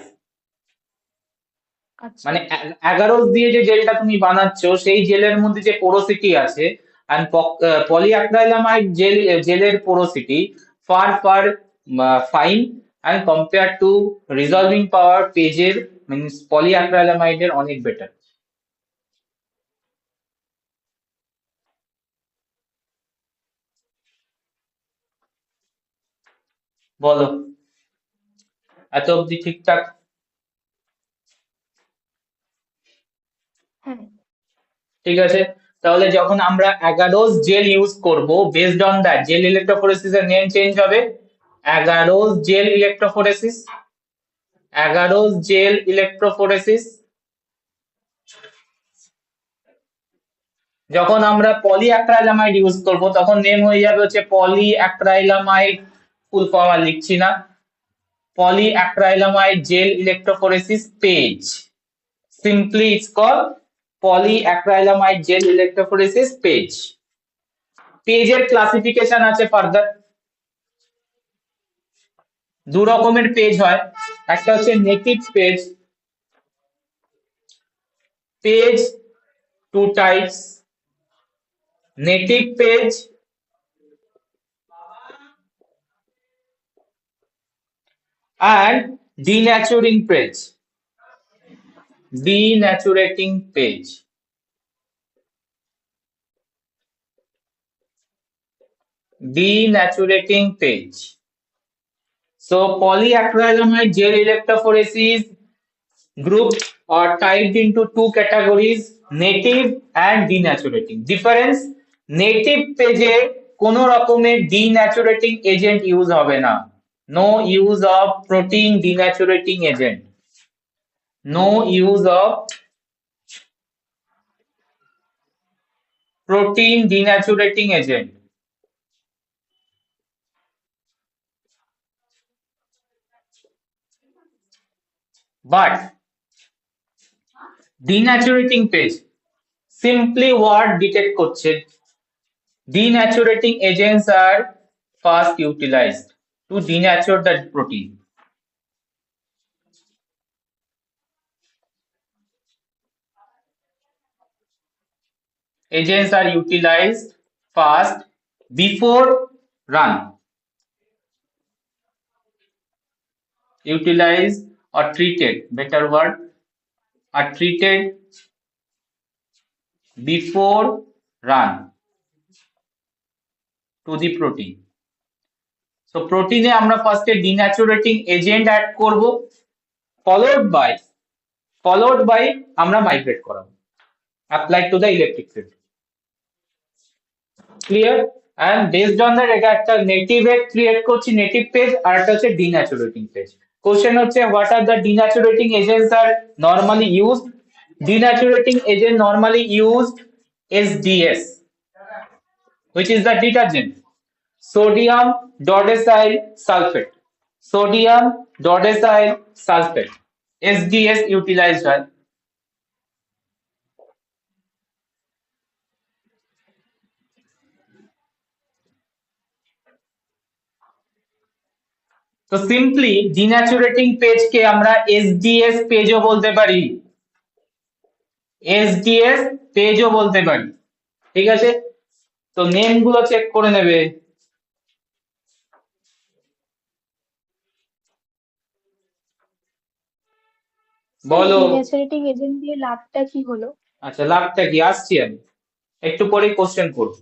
আচ্ছা
মানে অ্যাগারোস দিয়ে যে জেলটা তুমি বানাচ্ছ সেই জেলের মধ্যে যে পোরোসিটি আছে, and polyacrylamide জেলের porosity far far fine, and compared to resolving power পেজের মিনস পলিঅ্যাক্রাইলামাইডের অনেক বেটার। বলো, এত অবধি ঠিকঠাক?
হ্যাঁ
ঠিক আছে, তাহলে যখন আমরা অ্যাগারোস জেল ইউজ করব, based on that jail electrophoresis এর নেম চেঞ্জ হবে, অ্যাগারোস জেল ইলেকট্রোফোরেসিস, অ্যাগারোস জেল ইলেকট্রোফোরেসিস। যখন আমরা পলিঅ্যাক্রাইলামাইড ইউজ করব তখন নেম হয়ে যাবে হচ্ছে পলিঅ্যাক্রাইলামাইড ফুল ফর্ম আর লিখছি না, polyacrylamide gel electrophoresis page. Simply it's called polyacrylamide gel electrophoresis page. পেজের ক্লাসিফিকেশন আছে ফার্দার, দু রকমের পেজ হয়, একটা হচ্ছে native page, page two types, native page and denaturing page. Denaturing page. Denaturing page. So polyacrylamide gel electrophoresis grouped or typed into two categories, native and denaturating. Difference, native page এ কোন রকমের denaturating agent use হবে না, no use of protein denaturating agent, no use of protein denaturating agent. But denaturating page simply what detect করছে, denaturating agents are first utilized to denature the protein. Agents are utilized first before run. Utilized or treated, better word, are treated before run to the protein. So protein এ আমরা first এ denaturating agent add করব, followed by আমরা migrate করাবো, applied to the electric field. Clear? And based on that এটা একটা native এ create করছি, native page, আর একটা হচ্ছে denaturating page. Question হচ্ছে what are the denaturating agents are normally used? Denaturating agent normally used SDS, which is the detergent, sodium dodecyl sulfate, sodium dodecyl sulfate, SDS utilized হয়। তো simply ডিন্যাচুরেটিং পেজকে আমরা SDS পেজও বলতে পারি, SDS পেজও বলতে পারি, ঠিক আছে? তো নেম গুলো চেক করে নেবে। বলো।
ডিন্যাচুরেটিং এজেন্ট দিয়ে লাভটা কি হলো?
আচ্ছা, লাভটা কি, আসছি আমি, একটু পরে কোশ্চেন করব,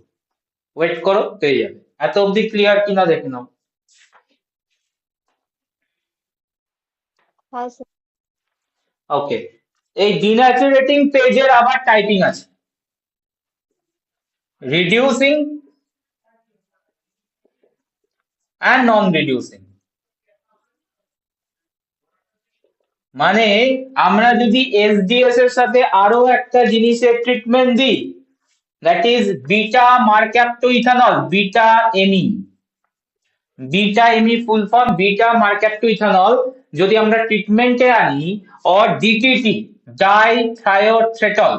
ওয়েট করো, পেয়ে যাবে। এত অবধি ক্লিয়ার কিনা দেখে নাও।
হ্যাঁ স্যার।
ওকে, এই ডিন্যাচুরেটিং পেজের আবার টাইপিং আছে, রিডিউসিং and non reducing। মানে আমরা যদি এসডিএস এর সাথে আরো একটা জিনিসের ট্রিটমেন্ট দিই, that is beta mercaptoethanol, beta ME, beta ME full form beta mercaptoethanol, যদি আমরা ট্রিটমেন্টে আনি, অর ডিটিটি ডাইথায়োথ্রেটল,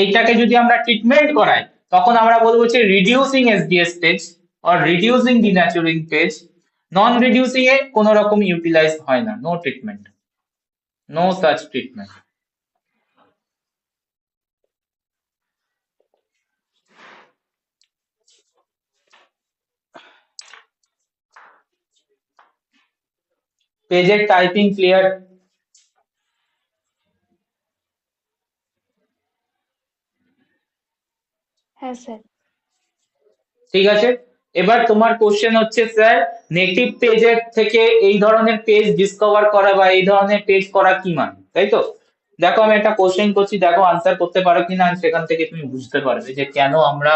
এইটাকে যদি আমরা ট্রিটমেন্ট করাই, তখন আমরা বলবো যে reducing SDS page or reducing denaturing page। non reducing এ কোনো রকম ইউটিলাইজ হয় না, no treatment, no such treatment. পেজের টাইপিং ক্লিয়ার?
হ্যাঁ স্যার।
ঠিক আছে, এবার তোমার কোশ্চেন হচ্ছে স্যার নেটিভ পেজের থেকে এই ধরনের পেজ ডিসকভার করা বা এই ধরনের পেজ করা কি মানে, তাই তো? দেখো আমি একটা কোশ্চেন করছি, দেখো আনসার করতে পারো কিনা, সেখান থেকে তুমি বুঝতে পারবে যে কেন আমরা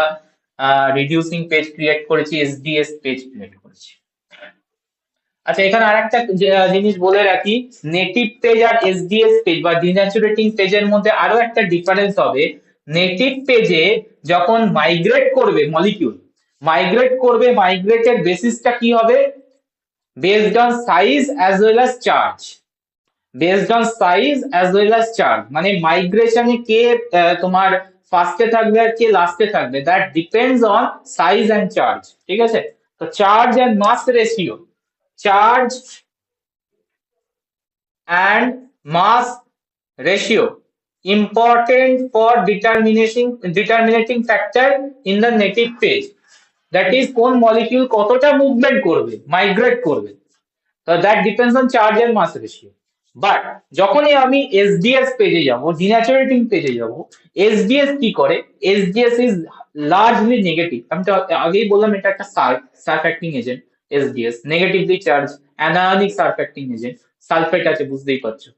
রিডিউসিং পেজ ক্রিয়েট করেছি, এসডিএস পেজ ক্রিয়েট করেছি। আচ্ছা, এখানে আরেকটা জিনিস বলে রাখি, নেটিভ পেজ আর এসডিএস পেজ বা ডিন্যাচুরেটিং পেজের মধ্যে আরো একটা ডিফারেন্স হবে। নেটিভ পেজে যখন মাইগ্রেট করবে মলিকিউল, মাইগ্রেট করবে, মাইগ্রেটের বেসিসটা কি হবে? based on size as well as charge. Based on size as well as charge, মানে মাইগ্রেশনে কে তোমার ফার্স্টে থাকবে আর কে লাস্টে থাকবে, that depends on size and charge. ঠিক আছে, তো charge and mass ratio, charge and mass ratio important for determining factor in the native phase, that is কোন মলিকিউল কতটা মুভমেন্ট করবে, মাইগ্রেট করবে, তো that depends on charge and mass ratio. But যখনই আমি এসডিএস পেজে যাব, ডিন্যাচুরেটিং পেজে যাব, এসডিএস কি করে, এসডিএস ইজ লার্জলি নেগেটিভ। আমি তো আগেই বললাম এটা একটা surfacting agent. SDS negatively charge anionic surfacting agent, sulphate আছে বুঝতেই পারছো।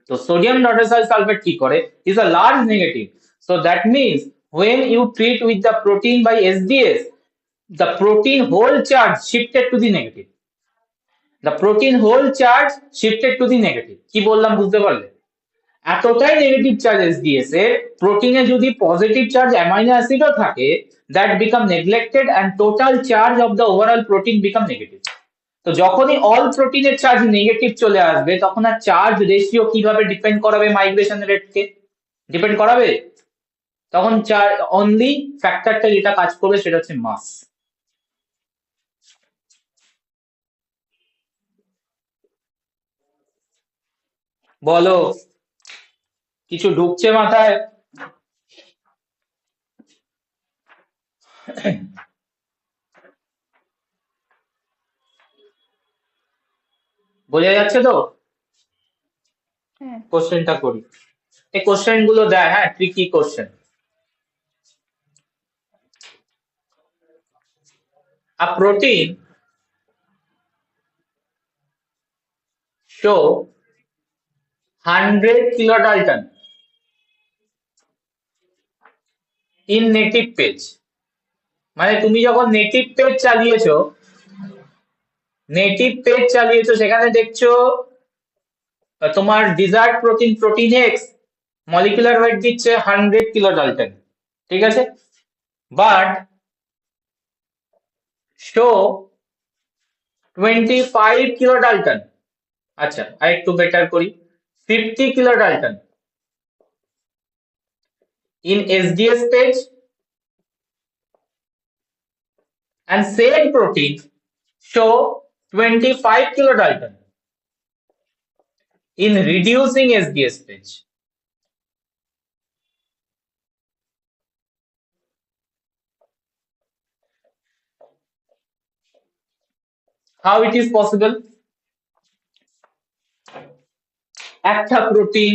তো সোডিয়াম নাইট্রোসাইল সালফেট কি করে, is a large negative, so that means when you treat with the protein by SDS, the protein whole charge shifted to the negative, the protein whole charge shifted to the negative। কি বললাম বুঝতে পারলে? এতটাই negative charge SDS এর, প্রোটিনে যদি positive charge amino অ্যাসিডও থাকে, that become neglected and total charge of the overall protein become negative. তো যখনই অল প্রোটিনের চার্জ নেগেটিভ চলে আসবে, তখন আর চার্জ রেশিও কিভাবে ডিপেন্ড করাবে মাইগ্রেশন রেটকে? ডিপেন্ড করাবে তখন অনলি ফ্যাক্টরটা যেটা কাজ করবে সেটা হচ্ছে মাস। বলো, কিছু ঢুকছে মাথায়? বোঝা যাচ্ছে তো?
হ্যাঁ।
কোশ্চেনটা করি, এই কোশ্চেন গুলো দেয়, হ্যাঁ tricky question. A protein show 100 kilodalton in native page, মানে তুমি যখন নেটিভ পেজ চালিয়েছো সেখানে দেখছো তোমার desired protein X molecular weight দিচ্ছে 100 কিলোডালটন, ঠিক আছে, বাট শো 25 কিলোডালটন, আচ্ছা আরেকটু বেটার করি, 50 কিলোডালটন in SDS page, and same protein show 25 kilodalton in reducing SDS page. How it is possible? একটা প্রোটিন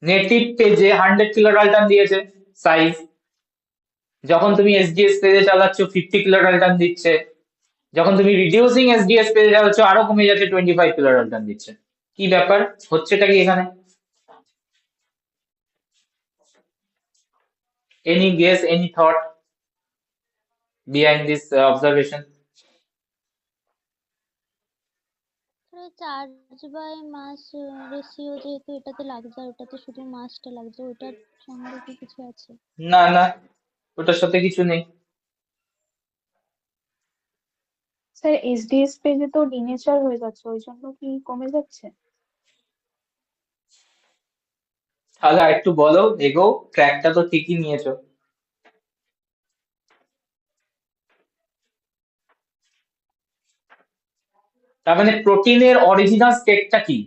নেটিভ পেজে 100 কিলোডালটন দিয়েছে সাইজ, যখন তুমি এসডিএস পেজে চালাচ্ছ 50 কিলোডালটন দিচ্ছে, যখন তুমি রিডিউসিং এসডিএস পেজে চালাচ্ছ আরো কমে যাচ্ছে 25 কিলোডালটন দিচ্ছে। কি ব্যাপার, হচ্ছেটা কি এখানে? Any guess, any thought behind this observation?
Charge by mass ratio যেহেতু এটাতে লাগছে আর ওটাতে শুধু মাসটা লাগছে, ওটার সঙ্গে কি কিছু আছে?
না না, ওটার সাথে কিছু নেই।
স্যার এসডিএস পেজে তো ডিনেচার হয়ে যাচ্ছে, ওই জন্য কি কমে যাচ্ছে?
তাহলে একটু বলো, এগো, ট্র্যাকটা তো ঠিকই নিয়েছো। তার মানে প্রোটিনের অরিজিনাল স্টেটটা কি?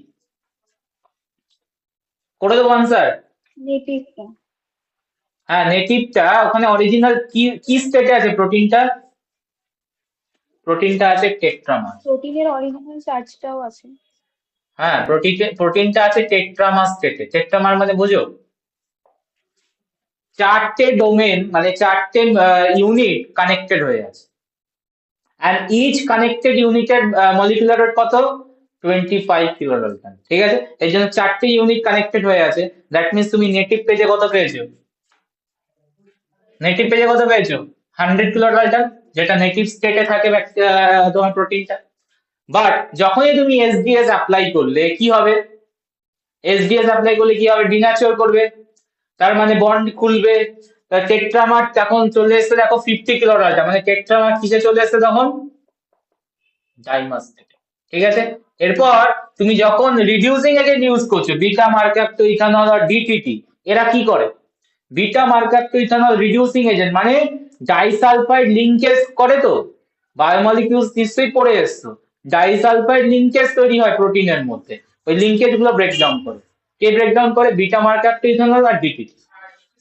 করে দেবো আনসার?
নেটিভটা।
হ্যাঁ নেটিভটা, ওখানে অরিজিনাল কি স্টেটে আছে প্রোটিনটা? প্রোটিনটা আছে টেট্রামার।
প্রোটিনের অরিজিনাল চার্জটাও আছে।
হ্যাঁ প্রোটিনটা আছে টেট্রামার স্টেটে। টেট্রামার মানে বুঝো, চারটে ডোমেন মানে চারটে ইউনিট কানেক্টেড হয়ে আছে, and each connected ইউনিটের মলিকুলার ওয়েট কত? 25 কিলোডালটন, ঠিক আছে, এই জন্য চারটে ইউনিট কানেক্টেড হয়ে আছে। দ্যাট মিন্স তুমি নেটিভ পেজে কত পেয়েছো? 100 কিলোডালটন, যেটা নেটিভ স্টেটে থাকে তোমার প্রোটিনটা। বাট যখনই তুমি এসডিএস অ্যাপ্লাই করলে কি হবে? ডিন্যাচুর করবে, তার মানে বন্ড খুলবে, টেট্রামার তখন চলে এসেছে দেখো 50 কিলোডালটন, মানে টেট্রামার কিসে চলে এসেছে তখন? ডাইমার স্টেটে। ঠিক আছে। এরপর তুমি যখন রিডিউসিং এজেন্ট ইউজ করছো, বিটা মার্কার টু ইথানল আর ডিটিটি, এরা কি করে? Beta mercaptoethanol reducing agent মানে ডাইসালফাইড লিঙ্কেজ করে। তো বায়োমলিকিউলস নিশ্চয়ই পড়ে এসছো, ডাইসালফাইড লিঙ্কেজ তৈরি হয় প্রোটিনের মধ্যে, ওই লিঙ্কেজ গুলো ব্রেকডাউন করে। কে ব্রেকডাউন করে? বিটা মার্কার টু ইথানল আর ডিটিটি।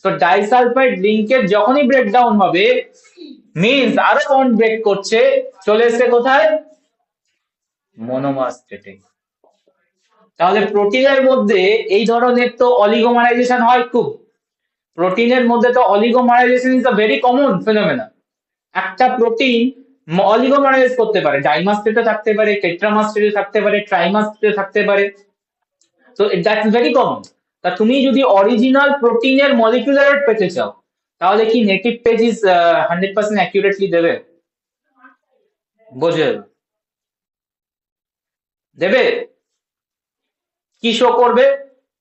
তো ডাইসালফাইড লিঙ্কেজ যখনই ব্রেকডাউন হবে, মিন্স আরো বন্ড ব্রেক করছে, চলে এসছে কোথায়? মনোমার স্টেটে। তাহলে প্রোটিনের মধ্যে এই ধরনের তো অলিগোমারাইজেশন হয় খুব। প্রোটিনের মধ্যে তো oligomerisation is a very common phenomena. একটা প্রোটিন অলিগোমারাইজ করতে পারে, ডাইমার স্টেটে থাকতে পারে, টেট্রামার স্টেটে থাকতে পারে, ট্রাইমার স্টেটে থাকতে পারে। তো দ্যাটস ভেরি কমন। তা তুমি যদি অরিজিনাল প্রোটিনের মলিকুলার ওয়েট পেতে চাও, তাহলে কি নেটিভ পেজ ইজ 100% অ্যাকিউরেটলি দেবে? বোঝে দেবে? কি শো করবে?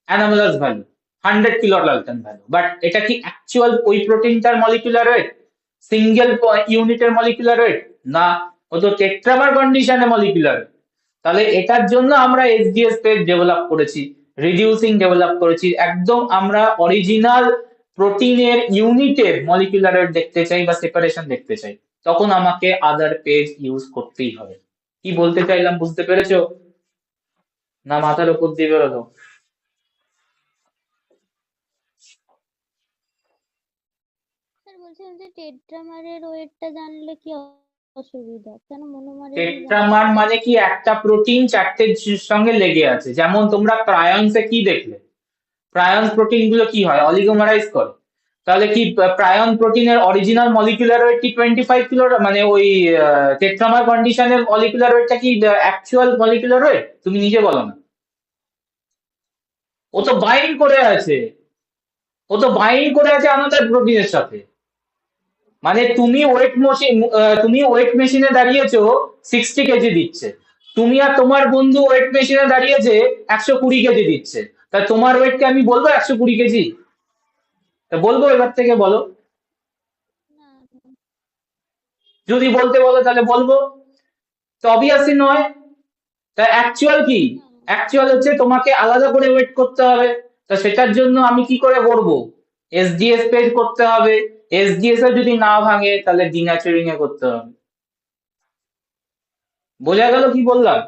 Anomalous value, 100 kilo dalton value. But এটা কি অ্যাকচুয়াল ওই প্রোটিনটার মলিকুলার ওয়েট, সিঙ্গেল ইউনিটের মলিকুলার ওয়েট? না, ও তো টেট্রামার কন্ডিশনে মলিকুলার। তাহলে এটার জন্য আমরা এসডিএস পেজ ডেভেলপ করেছি, রিডিউসিং ডেভেলপ করেছি। একদম আমরা অরিজিনাল প্রোটিনের ইউনিটের মলিকুলার ওয়েট দেখতে চাই বা সেপারেশন দেখতে চাই, তখন আমাকে আদার পেজ ইউজ করতেই হবে। কি বলতে চাইলাম বুঝতে পেরেছো? না মাথার উপর দিয়ে বেরোলো?
স্যার বলছিলাম যে টেট্রামারের ওয়েটটা জানলে কি অসুবিধা, কেন মনোমারেরই
টেট্রামার মানে কি? একটা প্রোটিন চারটে সঙ্গে লেগে আছে। যেমন তোমরা প্রায়ন্সে কি দেখলে? প্রায়ন্স প্রোটিন গুলো কি হয়? অলিগোমারাইজ করে। তাহলে কি প্রায়ন প্রোটিনের অরিজিনাল মলিকুলার ওয়েট কি 25 কিলো, মানে ওই টেট্রামার কন্ডিশনের মলিকুলার ওয়েটটা কি অ্যাকচুয়াল মলিকুলার ওয়েট? তুমি নিজে বলো না। ও তো বাইন্ড করে আছে, ও তো বাইন্ড করে আছে আনাদার প্রোটিনের সাথে। মানে তুমি ওয়েট মেশিনে দাঁড়িয়েছো, 60 কেজি দিচ্ছে। তুমি আর তোমার বন্ধু ওয়েট মেশিনে দাঁড়িয়েছে, 120 কেজি দিচ্ছে। তা তোমার ওয়েটকে আমি বলবো 120 কেজি? তা বলবো? এবার থেকে বলো।
না
যদি বলতে বলো তাহলে বলবো, তো অবভিয়াসলি নয়। তা অ্যাকচুয়াল কি?
না না।
অ্যাকচুয়াল হচ্ছে তোমাকে আলাদা করে ওয়েট করতে হবে। তা সেটার জন্য আমি কি করে করব? এসডিএস পেজ করতে হবে। এসডিএস এ যদি না ভাঙে তাহলে ডিন্যাচারিং এ করতে হবে। বোঝা গেল কি বললাম?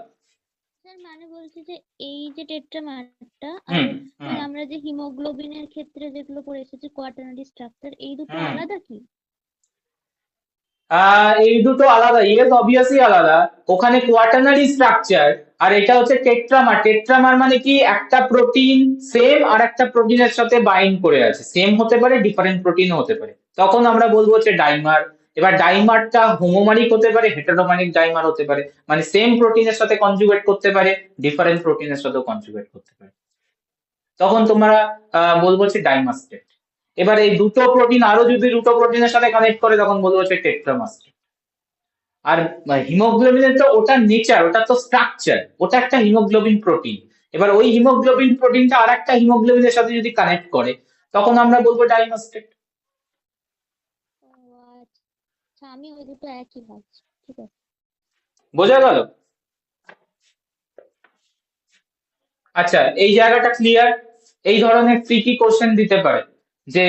স্যার মানে বলছি যে এই যে টেট্রামারটা আর
হুম
ওই
হুম
আমরা যে হিমোগ্লোবিনের ক্ষেত্রে যেগুলো পড়ে এসেছি কোয়াটার্নারি স্ট্রাকচার, এই দুটো
হুম
আলাদা কি?
এই দুটো আলাদা, ইয়েস অবভিয়াসলি আলাদা। ওখানে কোয়াটার্নারি স্ট্রাকচার, আর এটা হচ্ছে টেট্রামার। টেট্রামার মানে কি? একটা প্রোটিন সেম আর একটা প্রোটিনের সাথে বাইন্ড করে আছে। সেম হতে পারে, ডিফারেন্ট প্রোটিনও হতে পারে, তখন আমরা বলবো হচ্ছে ডাইমার। এবার ডাইমারটা হোমোমারিক হতে পারে, হেটারোমারিক ডাইমার হতে পারে, মানে সেম প্রোটিনের সাথে কনজুগেট করতে পারে, ডিফারেন্ট প্রোটিনের সাথেও কনজুগেট করতে পারে, তখন তোমরা বলবো হচ্ছে ডাইমাস্টেট। এবার এই দুটো প্রোটিন আরো যদি দুটো প্রোটিনের সাথে কানেক্ট করে, তখন বলবো হচ্ছে টেট্রামাস্টেট। আর হিমোগ্লোবিনের তো ওটা নেচার, ওটা তো স্ট্রাকচার, ওটা একটা হিমোগ্লোবিন প্রোটিন। এবার ওই হিমোগ্লোবিন প্রোটিনটা আর একটা হিমোগ্লোবিনের সাথে যদি কানেক্ট করে, তখন আমরা বলবো ডাইমাস্টেট।
ও আচ্ছা, আমি ওই দুটো একই ভাবছি। ঠিক আছে।
বোঝা গেল? আচ্ছা, এই জায়গাটা ক্লিয়ার? এই ধরনের ট্রিকি কোশ্চেন দিতে পারে যে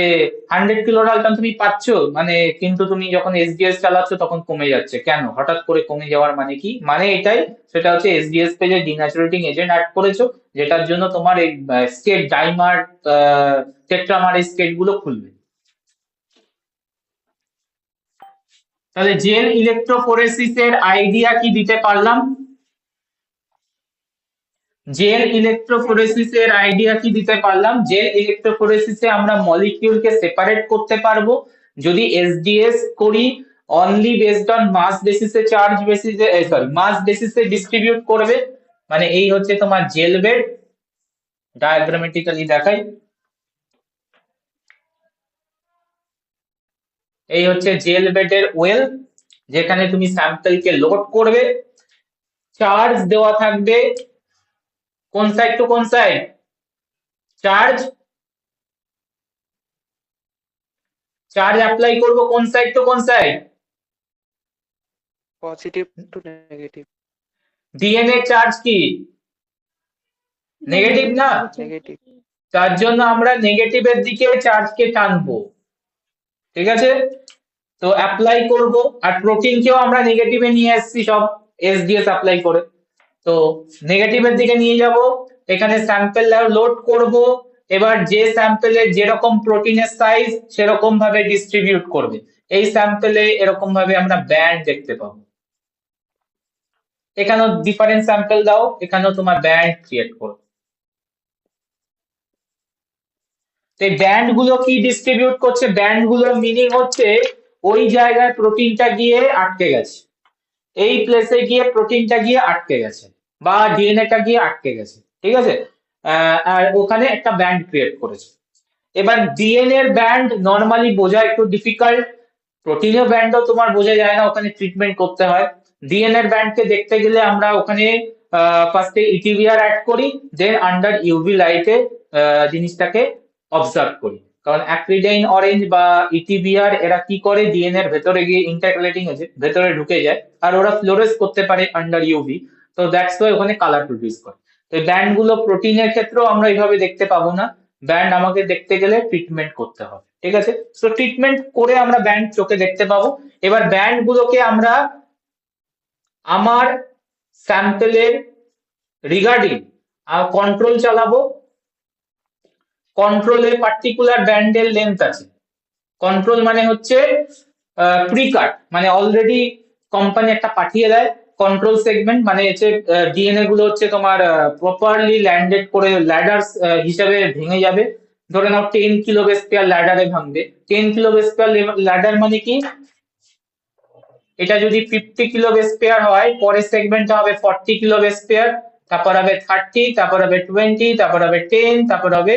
100 কিলো ডালটন তুমি পাচ্ছ, মানে কিন্তু তুমি যখন এসডিএস চালাচ্ছ তখন কমে যাচ্ছে কেন? হঠাৎ করে কমে যাওয়ার মানে কি? মানে এটাই, সেটা হচ্ছে এসডিএস পেজে ডিন্যাচুরেটিং এজেন্ট অ্যাড করেছো, যেটার জন্য তোমার এই স্টেট ডাইমার, টেট্রামার, এই স্টেট গুলো খুলবে। তাহলে জেল ইলেকট্রোফোরেসিস এর আইডিয়া কি দিতে পারলাম? জেল ইলেকট্রোফোরেসিস এর আইডিয়া কি দিতে পারলাম? জেল ইলেকট্রোফোরেসিসে আমরা মলিকিউলকে সেপারেট করতে পারবো যদি এসডিএস করি। অনলি বেসড অন মাস বেসিসে, চার্জ বেসিসে, সরি মাস বেসিসে ডিস্ট্রিবিউট করবে। মানে এই হচ্ছে তোমার জেল বেড। ডায়াগ্রামেটিক্যালি দেখাই, এই হচ্ছে জেল বেডের ওয়েল, যেখানে তুমি স্যাম্পলকে লোড করবে। চার্জ দেওয়া থাকবে কোন সাইড টু কোন সাইড? চার্জ চার্জ অ্যাপ্লাই করব কোন সাইড টু কোন side?
Positive to negative.
DNA charge কি নেগেটিভ না,
নেগেটিভ।
তার জন্য আমরা নেগেটিভের দিকে চার্জকে টানবো, ঠিক আছে। তো অ্যাপ্লাই করব, আর প্রোটিনকেও আমরা নেগেটিভে নিয়ে এসেছি সব এসডিএস অ্যাপ্লাই করে। তো নেগেটিভের দিকে নিয়ে যাব, এখানে স্যাম্পেল লোড করব। এবার যে স্যাম্পেলের যেরকম প্রোটিনের সাইজ সেরকম ভাবে ডিস্ট্রিবিউট করবে। এই স্যাম্পেলে এরকম ভাবে আমরা ব্যান্ড দেখতে পাবো। এখানেও ডিফারেন্ট স্যাম্পেল দাও, এখানেও তোমার ব্যান্ড ক্রিয়েট করবে। এই ব্যান্ড গুলো কি ডিস্ট্রিবিউট করছে? ব্যান্ড গুলোর মিনিং হচ্ছে ওই জায়গায় প্রোটিনটা গিয়ে আটকে গেছে, এই প্লেসে গিয়ে প্রোটিনটা গিয়ে আটকে গেছে, বা ডিএনএটা গিয়ে আটকে গেছে, ঠিক আছে। আর ওখানে একটা ব্যান্ড ক্রিয়েট করেছে। এবার ডিএনএ এর ব্যান্ড নর্মালি বোঝা একটু ডিফিকাল্ট, প্রোটিনের ব্যান্ডও তোমার বোঝা যায় না, ওখানে ট্রিটমেন্ট করতে হয়। ডিএনএ এর ব্যান্ডকে দেখতে গেলে আমরা ওখানে ফার্স্টে ইটিভিআর অ্যাড করি, দেন আন্ডার ইউভি লাইটে জিনিসটাকে অবজার্ভ করি। কারণ অ্যাক্রিডাইন অরেঞ্জ বা ইটিভিআর এরা কি করে, ডিএনএ এর ভেতরে গিয়ে ইন্টারকালেটিং আছে, ভেতরে ঢুকে যায়, আর ওরা ফ্লোরেস করতে পারে আন্ডার ইউভি। তো দ্যাটস ওয়াই ওখানে কালার প্রডিউস করে। তো ব্যান্ড গুলো প্রোটিনের ক্ষেত্রেও আমরা এইভাবে দেখতে পাবো না, ব্যান্ড আমাকে দেখতে গেলে ট্রিটমেন্ট করতে হবে, ঠিক আছে। তো ট্রিটমেন্ট করে আমরা ব্যান্ড চোখে দেখতে পাবো। এবার ব্যান্ড গুলোকে আমরা আমার স্যাম্পেলের রিগার্ডিং কন্ট্রোল চালাবো। কন্ট্রোলে পার্টিকুলার ব্যান্ডের লেন্থ আছে। কন্ট্রোল মানে হচ্ছে প্রিকাট, মানে অলরেডি কোম্পানি একটা পাঠিয়ে দেয় কন্ট্রোল সেগমেন্ট, মানে হচ্ছে ডিএনএ গুলো হচ্ছে তোমার প্রপারলি ল্যান্ডেড করে ল্যাডার হিসাবে ভেঙে যাবে। ধরে নাও 10 কিলো বেস পেয়ার ল্যাডারে ভাঙবে। 10 কিলো বেস পেয়ার ল্যাডার মানে কি, এটা যদি 50 কিলো বেস পেয়ার হয়, পরের সেগমেন্টটা হবে 40 কিলো বেস পেয়ার, তারপর হবে 30, তারপর হবে 20, তারপর হবে 10, তারপর হবে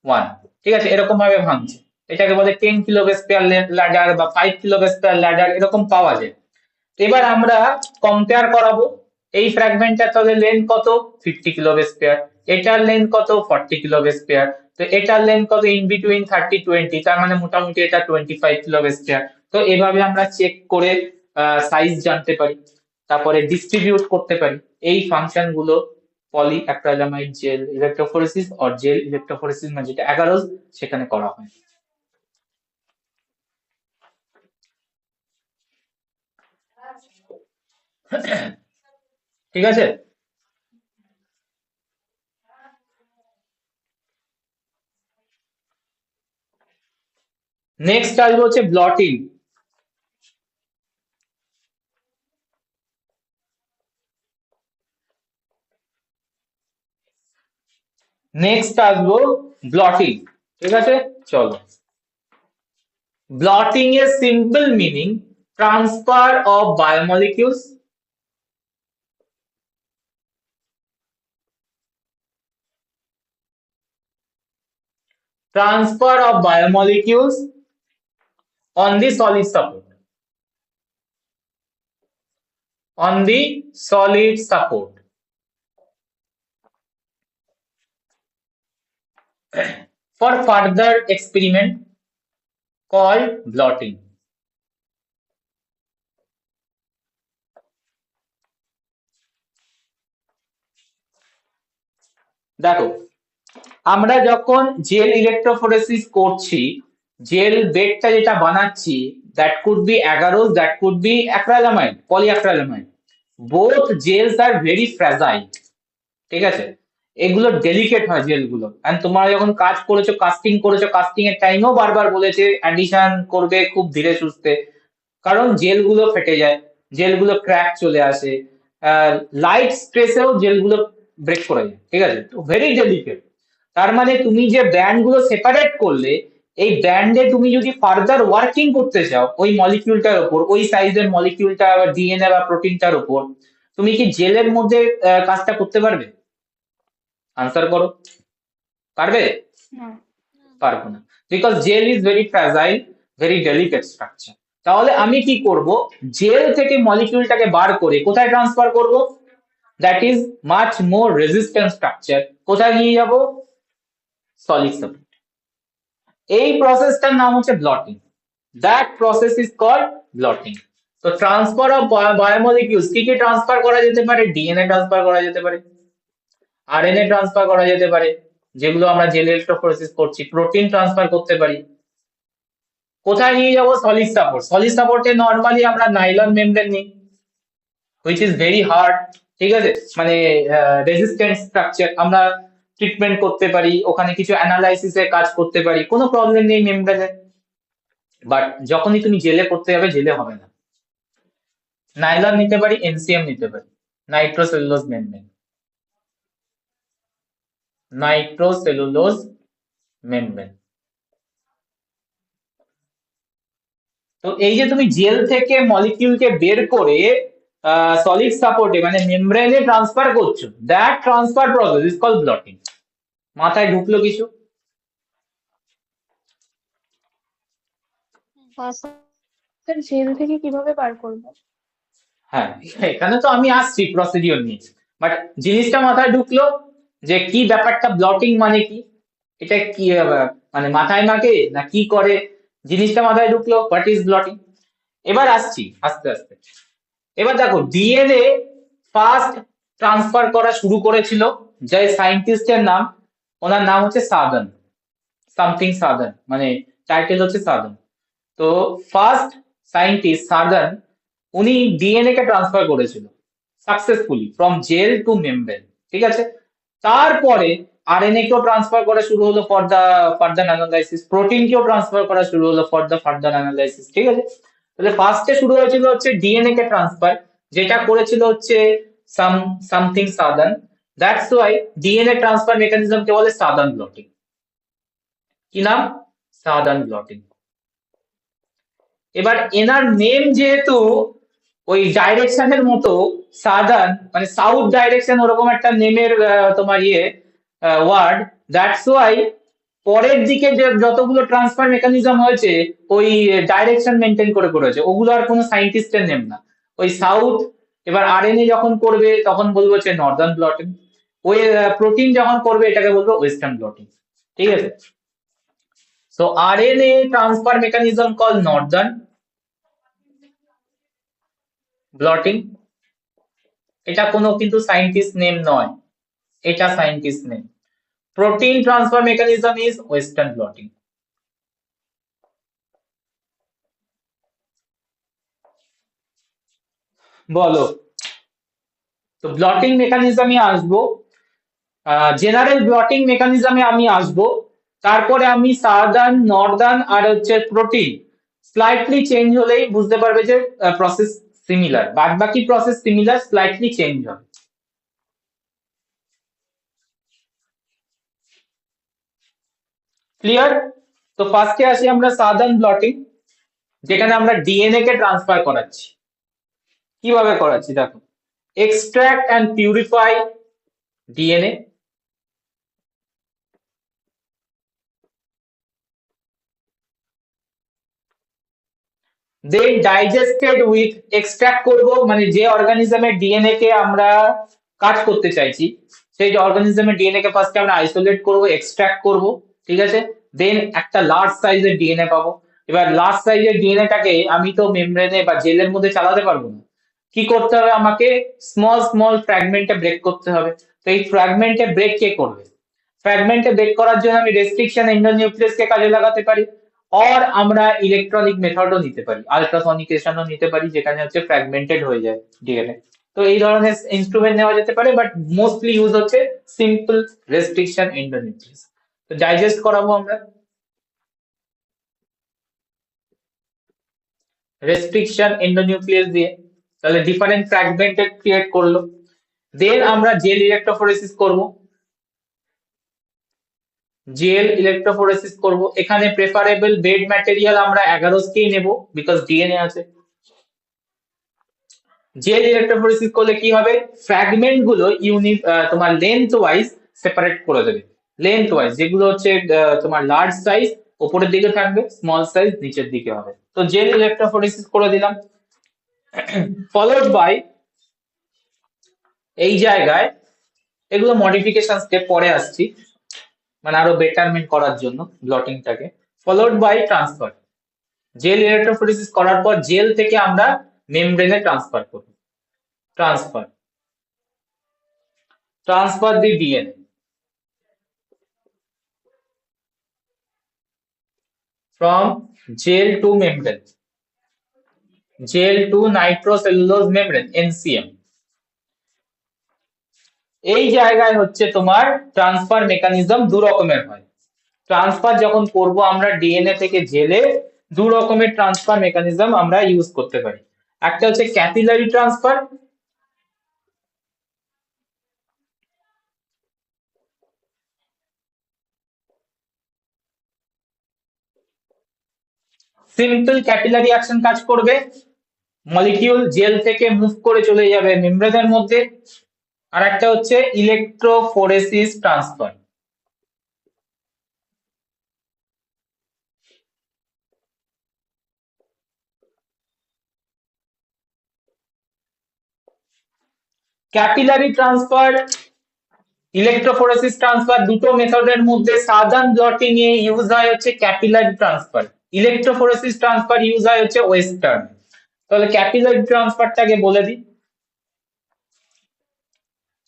1, ঠিক আছে। এরকম ভাবে ভাঙছে, এটাকে বলে 10 কিলো বেস পেয়ার ল্যাডার বা 5 কিলো বেস পেয়ার ল্যাডার, এরকম পাওয়া যায়। এবার আমরা কম্পেয়ার করাবো, এই ফ্র্যাগমেন্টটার তাহলে লেন্থ কত, 50 কিলো বেস পেয়ার, এটার লেন্থ কত, 40 কিলো বেস পেয়ার, তো এটার লেন্থ কত, ইন বিটুইন 30-20, তার মানে মোটামুটি এটা 25 কিলো বেস পেয়ার। তো এভাবে আমরা চেক করে সাইজ জানতে পারি, তারপরে ডিস্ট্রিবিউট করতে পারি। এই ফাংশন গুলো poly acrylamide gel electrophoresis or gel electrophoresis, মানে যেটা 11 সেখানে করা হয়। ঠিক আছে। নেক্সট আসবে হচ্ছে ব্লটিং। নেক্সট আসবো ব্লটিং, ঠিক আছে। চলো, ব্লটিং এর simple meaning transfer of biomolecules, transfer of biomolecules on the solid support, on the solid support for further experiment called blotting. দেখো, আমরা যখন জেল ইলেকট্রোফোরেসিস করছি, জেল বেডটা যেটা বানাচ্ছি, that could be agarose, that could be acrylamide, polyacrylamide. Both gels are very fragile, ঠিক আছে। এগুলো ডেলিকেট হয় জেলগুলো। এন্ড তোমরা যখন কাজ করেছো, কাস্টিং করেছো, কাস্টিং এর টাইমেও বারবার বলেছে অ্যাডিশন করবে খুব ধীরে সুস্থে, কারণ জেলগুলো ফেটে যায়, জেলগুলো ক্র্যাক চলে আসে, লাইট স্ট্রেসেও জেলগুলো ব্রেক করে যায়, ঠিক আছে। তো ভেরি ডেলিকেট। তার মানে তুমি যে ব্যান্ড গুলো সেপারেট করলে, এই ব্যান্ডে তুমি যদি ফার্দার ওয়ার্কিং করতে চাও ওই মলিকিউলটার উপর, ওই সাইজের মলিকিউলটা বা ডিএনএ বা প্রোটিনটার উপর, তুমি কি জেলের মধ্যে কাজটা করতে পারবে? আনসার করো, পারবে?
না।
পারবো না, because gel is very fragile, very delicate structure. তাহলে আমি কি করব, জেল থেকে মলিকিউলটাকে বার করে কোথায় ট্রান্সফার করব? That is much more resistant structure. কোথায় নিয়ে যাব? Solid support. এই প্রসেসটার নাম হচ্ছে blotting. That process is called blotting. তো ট্রান্সফার অফ বায়োমলিকিউলস কি কি ট্রান্সফার করা যেতে পারে? ডিএনএ ট্রান্সফার করা যেতে পারে, আরএনএ ট্রান্সফার করা যেতে পারে, যেগুলো আমরা জেল ইলেকট্রোফোরেসিস করছি, প্রোটিন ট্রান্সফার করতে পারি। কোথায় নিয়ে যাবো? Solid support. সলিড সাপোর্টে নর্মালি আমরা নাইলন মেমব্রেন নিই, হুইচ ইজ ভেরি হার্ড, ঠিক আছে, মানে রেজিস্ট্যান্ট স্ট্রাকচার। আমরা ট্রিটমেন্ট করতে পারি, ওখানে কিছু অ্যানালাইসিসের কাজ করতে পারি, কোনো প্রবলেম নেই মেমব্রেনে। বাট যখনই তুমি জেলে করতে যাবে, জেলে হবে না। নাইলন নিতে পারি, এনসিএম নিতে পারি, নাইট্রোসেলুলোজ মেমব্রেন, নাইট্রোসেলুলোজ মেমব্রেন। তো এই যে তুমি জেল থেকে মলিকিউলকে বের করে সলিড সাপোর্টে মানে মেমব্রেনে ট্রান্সফার করছো, that transfer process is called blotting. মাথায় ঢুকলো কিছু?
স্যার জেল থেকে কিভাবে বার করবো?
হ্যাঁ, এখানে তো আমি আসছি প্রসিডিওর নিয়ে, বাট জিনিসটা মাথায় ঢুকলো যে কি ব্যাপারটা, ব্লটিং মানে কি, এটা কি মানে মাথায় মাখে না কি করে, জিনিসটা মাথায় ঢুকলো, হোয়াট ইজ ব্লটিং। এবার আসছি আস্তে আস্তে। এবার দেখো, ডিএনএ ফার্স্ট ট্রান্সফার করা শুরু করেছিল যে সায়েন্টিস্টের নাম, ওনার নাম হচ্ছে সাদান, সামথিং সাদান, মানে টাইটেল হচ্ছে সাদান। তো ফার্স্ট সায়েন্টিস্ট সাদান, উনি ডিএনএ কে ট্রান্সফার করেছিল successfully from gel to membrane, ঠিক আছে। তারপরে আরএনএ কেও ট্রান্সফার করা শুরু হলো for the further analysis, protein কেও ট্রান্সফার করা শুরু হলো ফর দা ফার্দার অ্যানালাইসিস, ঠিক আছে। তাহলে ফার্স্টে শুরু হয়েছিল হচ্ছে ডিএনএ কে ট্রান্সফার, যেটা করেছিল হচ্ছে something Southern. That's why DNA transfer mechanism কে বলে সাদান ব্লটিং। কি নাম? Southern blotting. এবার এনার নেম যেহেতু ওই ডাইরেকশনের মতো, সাদার্ন মানে সাউথ ডাইরেকশন, ওরকম একটা নেমের তোমার ওয়ার্ড, দ্যাটস ওয়াই পরের দিকে যে যতগুলো ট্রান্সফার মেকানিজম হয়েছে ওই ডাইরেকশন মেনটেন করে করেছে, ওগুলো আর কোনো সায়েন্টিস্টের নেম না, ওই সাউথ। এবার আরএনএ যখন করবে তখন বলবো হচ্ছে নর্দার্ন ব্লটিং, ওই প্রোটিন যখন করবে এটাকে বলবো ওয়েস্টার্ন ব্লটিং, ঠিক আছে। So RNA transfer mechanism call Northern bloating. এটা কোনো কিন্তু সায়েন্টিস্ট নেম নয়, এটা scientist name. Protein transfer mechanism is western bloating. বলো, তো ব্লটিং মেকানিজমে আসবো, জেনারেল ব্লটিং মেকানিজমে আমি আসবো, তারপরে আমি সাদার্ন, নর্দার্ন আর হচ্ছে প্রোটিন স্লাইটলি চেঞ্জ হলেই বুঝতে পারবে যে প্রসেস সিমিলার, বাদ বাকি প্রসেস সিমিলার, স্লাইটলি চেঞ্জ হবে। ক্লিয়ার? তো ফার্স্টে আসি আমরা সাদার্ন ব্লটিং, যেখানে আমরা ডিএনএ কে ট্রান্সফার করাচ্ছি। কিভাবে করাচ্ছি দেখো, extract and purify DNA, then digested with, extract করব মানে যে অর্গানিজমের ডিএনএ কে আমরা কাজ করতে চাইছি, সেই অর্গানিজমের ডিএনএ কে ফার্স্টে আমরা আইসোলেট করব, এক্সট্রাক্ট করব, ঠিক আছে। দেন একটা লার্জ সাইজের ডিএনএ পাবো। এবার লার্জ সাইজের ডিএনএ টাকে আমি তো মেমব্রেনে বা জেলের মধ্যে চালাতে পারবো না, কি করতে হবে আমাকে? স্মল স্মল ফ্র্যাগমেন্টে ব্রেক করতে হবে। তো এই ফ্র্যাগমেন্টে ব্রেক কে করবে? ফ্র্যাগমেন্টে ব্রেক করার জন্য আমি রেস্ট্রিকশন এন্ডোনিউক্লিয়াস কে কাজে লাগাতে পারি, অর আমরা ইলেকট্রনিক মেথডও নিতে পারি, আলট্রাসনিকেশনও নিতে পারি, যেখানে হচ্ছে ফ্র্যাগমেন্টেড হয়ে যায় ডিএনএ। তো এই ধরনের ইনস্ট্রুমেন্ট নেওয়া যেতে পারে, বাট মোস্টলি ইউজ হচ্ছে সিম্পল রেস্ট্রিকশন এন্ডোনিউক্লিয়াস। তো ডাইজেস্ট করাবো আমরা রেস্ট্রিকশন এন্ডোনিউক্লিয়াস দিয়ে, তাহলে ডিফারেন্ট ফ্র্যাগমেন্টেড ক্রিয়েট করলো। দেন আমরা জেল ইলেকট্রোফোরেসিস করব, জেল ইলেকট্রোফোরেসিস করব। এখানে প্রেফারেবল বেড ম্যাটেরিয়াল আমরা 11 কেই নেব, বিকজ ডিএনএ আছে। জেল ইলেকট্রোফোরেসিস করলে কি হবে? ফ্র্যাগমেন্ট গুলো তোমার লেন্থ ওয়াইজ সেপারেট করে দেবে, লেন্থ ওয়াইজ, যেগুলো হচ্ছে তোমার লার্জ সাইজ উপরের দিকে থাকবে, স্মল সাইজ নিচের দিকে হবে। তো জেল ইলেকট্রোফোরেসিস করে দিলাম, ফলোড বাই, এই জায়গায় এগুলো মডিফিকেশন স্টেপ পরে আসছি, মানে আরো বেটারমেন্ট করার জন্য ব্লটিংটাকে। Followed by transfer, gel electrophoresis করার পর জেল থেকে আমরা মেমব্রেনে ট্রান্সফার করবে। Transfer the DNA from gel to membrane, gel to nitrocellulose membrane, NCM। এই জায়গায় হচ্ছে তোমার ট্রান্সফার মেকানিজম দু রকমের হয়। ট্রান্সফার যখন করব আমরা ডিএনএ থেকে জেলে, দু রকমের ট্রান্সফার মেকানিজম আমরা ইউজ করতে পারি। একটা হচ্ছে capillary transfer, simple capillary action কাজ করবে, মলিকিউল জেল থেকে মুভ করে চলে যাবে মেমব্রেনের মধ্যে। আর একটা হচ্ছে electrophoresis transfer. Capillary transfer, electrophoresis transfer, দুটো মেথডের মধ্যে সাদার্ন ব্লটিং এ ইউজ হয় হচ্ছে capillary transfer, electrophoresis transfer use হয় হচ্ছে ওয়েস্টার্ন। তাহলে ক্যাপিলারি ট্রান্সফারটাকে বলে দিই,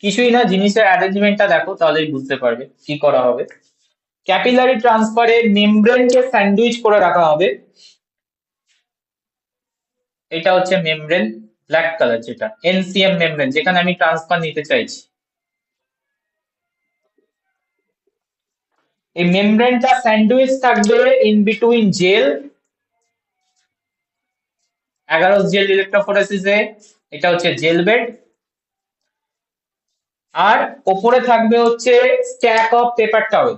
কিছুই না, জিনিসের অ্যারেঞ্জমেন্টটা দেখো তাহলেই বুঝতে পারবে কি করা হবে। ক্যাপিলারি ট্রান্সফারে মেমব্রেনকে স্যান্ডউইচ করে রাখা হবে। এটা হচ্ছে মেমব্রেন, ব্ল্যাক কালার যেটা এনসিএম মেমব্রেন, যেখানে আমি ট্রান্সফার নিতে চাইছি। এই মেমব্রেনটা স্যান্ডউইচ থাকবে ইন বিটুইন জেল, 11 জেল ইলেকট্রোফোরেসিসে, এটা হচ্ছে জেল বেড। আর ওপরে থাকবে হচ্ছে stack of paper towel.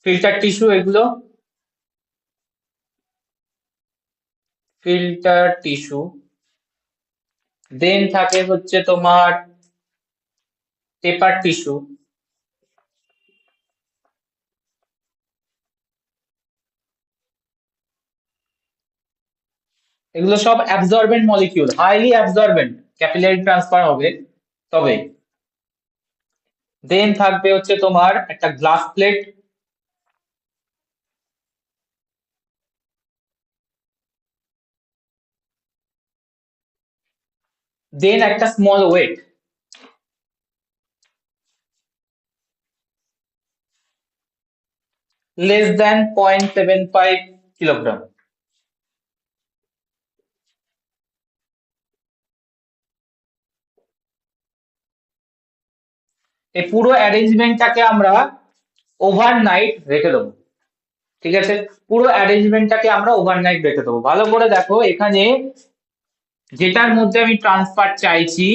Filter tissue, এগুলো ফিল্টার টিস্যু। দেন থাকে হচ্ছে তোমার পেপার টিস্যু। এগুলো সব absorbent molecule, highly absorbent, capillary transfer হবে তবে। দেন থাকবে হচ্ছে তোমার একটা গ্লাস প্লেট, দেন একটা small weight, less than 0.75 kilogram. এই পুরো অ্যারেঞ্জমেন্টটাকে আমরা ওভারনাইট রেখে দেবো। ঠিক আছে, পুরো অ্যারেঞ্জমেন্টটাকে আমরা ওভারনাইট রেখে দেবো। ভালো করে দেখো, এখানে যেটার মধ্যে আমি ট্রান্সফার চাইছি,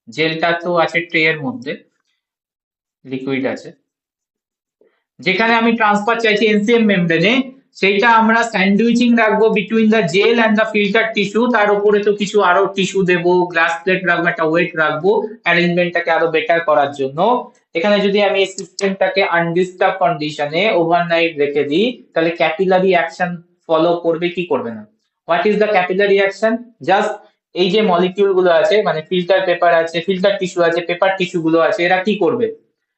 জেলটা তো আছে ট্রে এর মধ্যে, লিকুইড আছে, যেখানে আমি ট্রান্সফার চাইছি এনসিএম মেমব্রেনে, সেইটা আমরা স্যান্ডউইচিং রাখবো between the gel and the filter tissue. তার উপরে তো কিছু আরো টিস্যু দেবো, গ্লাস প্লেট রাখবো, একটা ওয়েট রাখবো অ্যারেঞ্জমেন্টটাকে আরো বেটার করার জন্য। এখানে যদি আমি এই সিস্টেমটাকে আনডিস্টার্ব কন্ডিশনে ওভারনাইট রেখে দিই, তাহলে ক্যাপিলারি অ্যাকশন ফলো করবে কি করবে না? What is the capillary action? Just এই যে মলিকিউল গুলো আছে, মানে ফিল্টার পেপার আছে, ফিল্টার টিস্যু আছে, পেপার টিস্যু গুলো আছে, এরা কি করবে?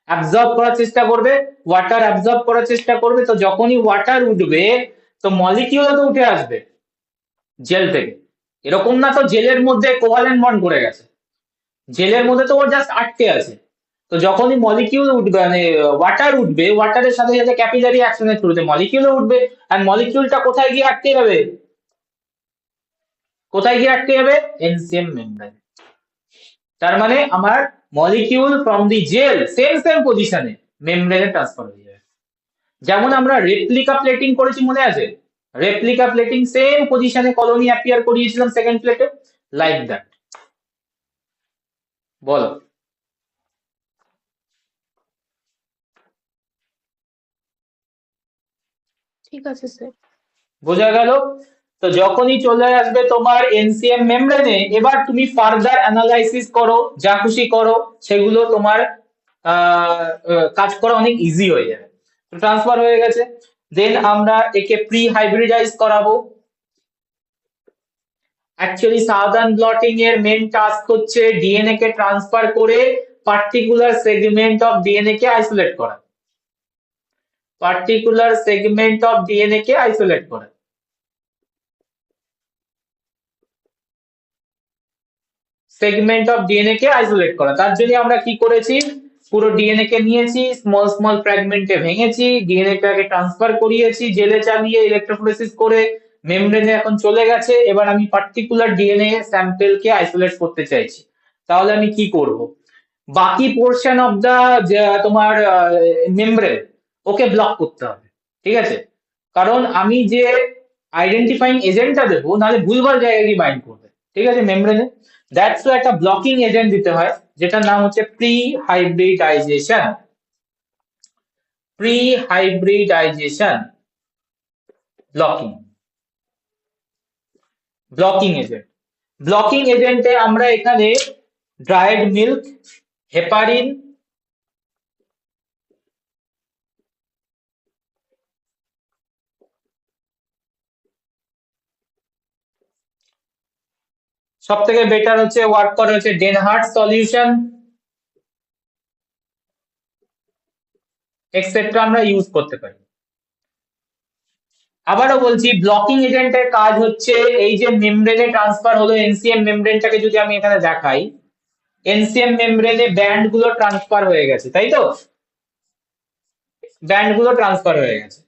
অ্যাবজর্ব করার চেষ্টা করবে, ওয়াটার অ্যাবজর্ব করার চেষ্টা করবে। তো যখনই ওয়াটার উঠবে, তো মলিকিউল তো উঠে আসবে জেল থেকে। এরকম না তো জেলের মধ্যে কোভালেন্ট বন্ড করে গেছে, জেলের মধ্যে তো ওর জাস্ট আটকে আছে। তো যখনই মলিকিউল উঠবে, মানে ওয়াটার উঠবে, ওয়াটারের সাথে সাথে ক্যাপিলারি অ্যাকশনের থ্রুতে মলিকিউলও উঠবে। আর মলিকিউলটা কোথায় গিয়ে আটকে যাবে? কোথায় গিয়ে আটকে যাবে? NCM membrane. তার মানে আমার molecule from the gel same পজিশনে মেমব্রেনে ট্রান্সফার হয়ে যাবে। যেমন আমরা রেপ্লিকা প্লেটিং করেছি, মনে আছে? রেপ্লিকা প্লেটিং সেম পজিশনে কলোনি অ্যাপিয়ার করিয়েছিলাম সেকেন্ড প্লেটে, লাইক দ্যাট। বলো।
ঠিক আছে স্যার।
বোঝা গেল? তো যখনই চলে আসবে তোমার এনসিএম মেমব্রেনে, এবার তুমি ফার্দার অ্যানালাইসিস করো, যা খুশি করো, সেগুলো তোমার কাজ করা অনেক ইজি হয়ে যাবে। তো ট্রান্সফার হয়ে গেছে, দেন আমরা একে প্রি হাইব্রিডাইজ করাবো। অ্যাকচুয়ালি সাউদার্ন ব্লটিং এর মেন টাস্ক হচ্ছে ডিএনএ কে ট্রান্সফার করে পার্টিকুলার সেগমেন্ট অফ ডিএনএ কে আইসোলেট করা, পার্টিকুলার সেগমেন্ট অফ ডিএনএ কে আইসোলেট করা। সেগমেন্ট অফ ডিএনএ কে আইসোলেট করা, তার জন্য আমরা কি করেছি, পুরো ডিএনএ কে নিয়েছি, স্মল স্মল ফ্র্যাগমেন্টে ভেঙেছি, ডিএনএ টাকে ট্রান্সফার করিয়েছি, জেলে চালিয়ে ইলেকট্রোফোরেসিস করে মেমব্রেনে এখন চলে গেছে। এবার আমি পার্টিকুলার ডিএনএ স্যাম্পেল কে আইসোলেট করতে চাইছি, তাহলে আমি কি করব, বাকি পোর্শন অফ দা তোমার মেমব্রেন ওকে ব্লক করতে হবে, ঠিক আছে, কারণ আমি যে আইডেন্টিফাইং এজেন্টটা দেবো নাহলে ভুলভাল জায়গায় গিয়ে বাইন্ড করবে, ঠিক আছে, মেমব্রেনে। দ্যাটস ওয়াই একটা ব্লকিং এজেন্ট দিতে হয়, যেটার নাম হচ্ছে pre hybridization, pre hybridization blocking, blocking agent. Blocking এজেন্টে আমরা এখানে ড্রাইড মিল্ক, হেপারিন, সব থেকে বেটার হচ্ছে ওয়ার্ক করে হচ্ছে ডেনহার্ট সলিউশন এক্সেট্রা আমরা ইউজ করতে পারি। আবারও বলছি, ব্লকিং এজেন্টের কাজ হচ্ছে এই যে মেমব্রেনে ট্রান্সফার হলো এনসিএম মেমব্রেনটাকে যদি আমি এখানে দেখাই, এনসিএম মেমব্রেনে ব্যান্ড গুলো ট্রান্সফার হয়ে গেছে, তাই তো, ব্যান্ড গুলো ট্রান্সফার হয়ে গেছে।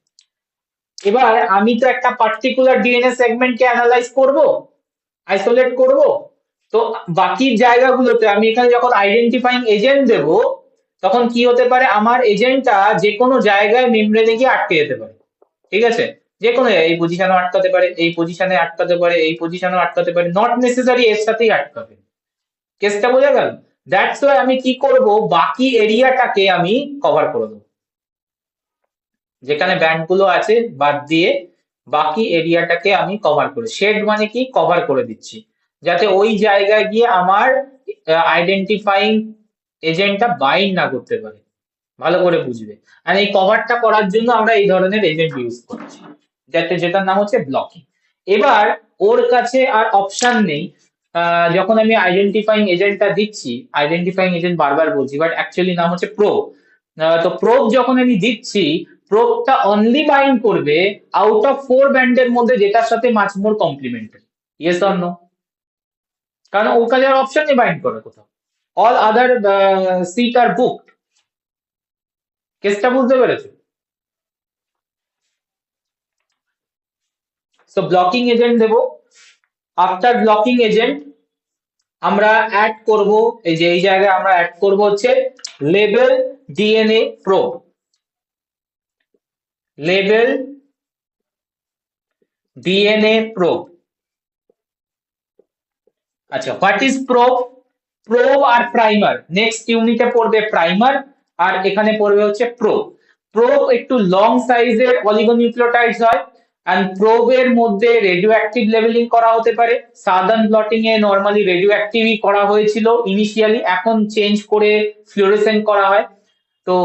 এবার আমি তো একটা পার্টিকুলার ডিএনএ সেগমেন্টকে অ্যানালাইজ করব, আইসোলেট করব, তো বাকি জায়গাগুলোতে আমি এখানে যখন আইডেন্টিফাইং এজেন্ট দেব, তখন কি হতে পারে, আমার এজেন্টটা যে কোনো জায়গায় মেমব্রেনে গিয়ে আটকে যেতে পারে, ঠিক আছে, যে কোনো এই পজিশনে আটকাতে পারে, এই পজিশনে আটকাতে পারে, এই পজিশনেও আটকাতে পারে, নট নেসেসারি এর সাথেই আটকাবে। কেসটা বোঝা গেল? দ্যাটস ওয়াই আমি কি করব, বাকি এরিয়াটাকে আমি কভার করে দেবো, যেখানে ব্যান্ড গুলো আছে বাদ দিয়ে বাকি এরিয়াটাকে আমি কভার করে, শেড মানে কি, কভার করে দিচ্ছি, যাতে ওই জায়গায় গিয়ে আমার আইডেন্টিফাইং এজেন্টটা বাইন্ড না করতে পারে, ভালো করে বুঝবে। আর এই কভারটা করার জন্য আমরা এই ধরনের এজেন্ট ইউজ করছি, যেটার নাম হচ্ছে ব্লকিং। এবার ওর কাছে আর অপশন নেই, যখন আমি আইডেন্টিফাইং এজেন্টটা দিচ্ছি, আইডেন্টিফাইং এজেন্ট বারবার বলছি, বাট অ্যাকচুয়ালি নাম হচ্ছে প্রোব। তো প্রোব যখন আমি দিচ্ছি, প্রোবটা অনলি বাইন্ড করবে আউট অফ 4 ব্যান্ডের মধ্যে যেটার সাথে much more complementary, yes or no, কারণ ওর কাছে আর অপশন নেই বাইন্ড করার কোথাও, all other seat are booked. কেসটা বুঝতে পেরেছো? সো ব্লকিং এজেন্ট দেব, আফটার ব্লকিং এজেন্ট আমরা অ্যাড করব, এই যে এই জায়গায় আমরা অ্যাড করব হচ্ছে label DNA probe, label DNA probe. আচ্ছা, হোয়াট ইজ প্রোব? প্রোব আর প্রাইমার নেক্সট ইউনিটে পড়বে, প্রাইমার, আর এখানে পড়বে হচ্ছে প্রোব। প্রোব একটু লং সাইজের অলিগোনিউক্লিওটাইডস হয়, এন্ড প্রোবের মধ্যে রেডিও অ্যাক্টিভ লেভেলিং করা হতে পারে। সাদার্ন ব্লটিং এ নরমালি রেডিও অ্যাক্টিভই করা হয়েছিল ইনিশিয়ালি, এখন চেঞ্জ করে ফ্লুorescent করা হয়। তো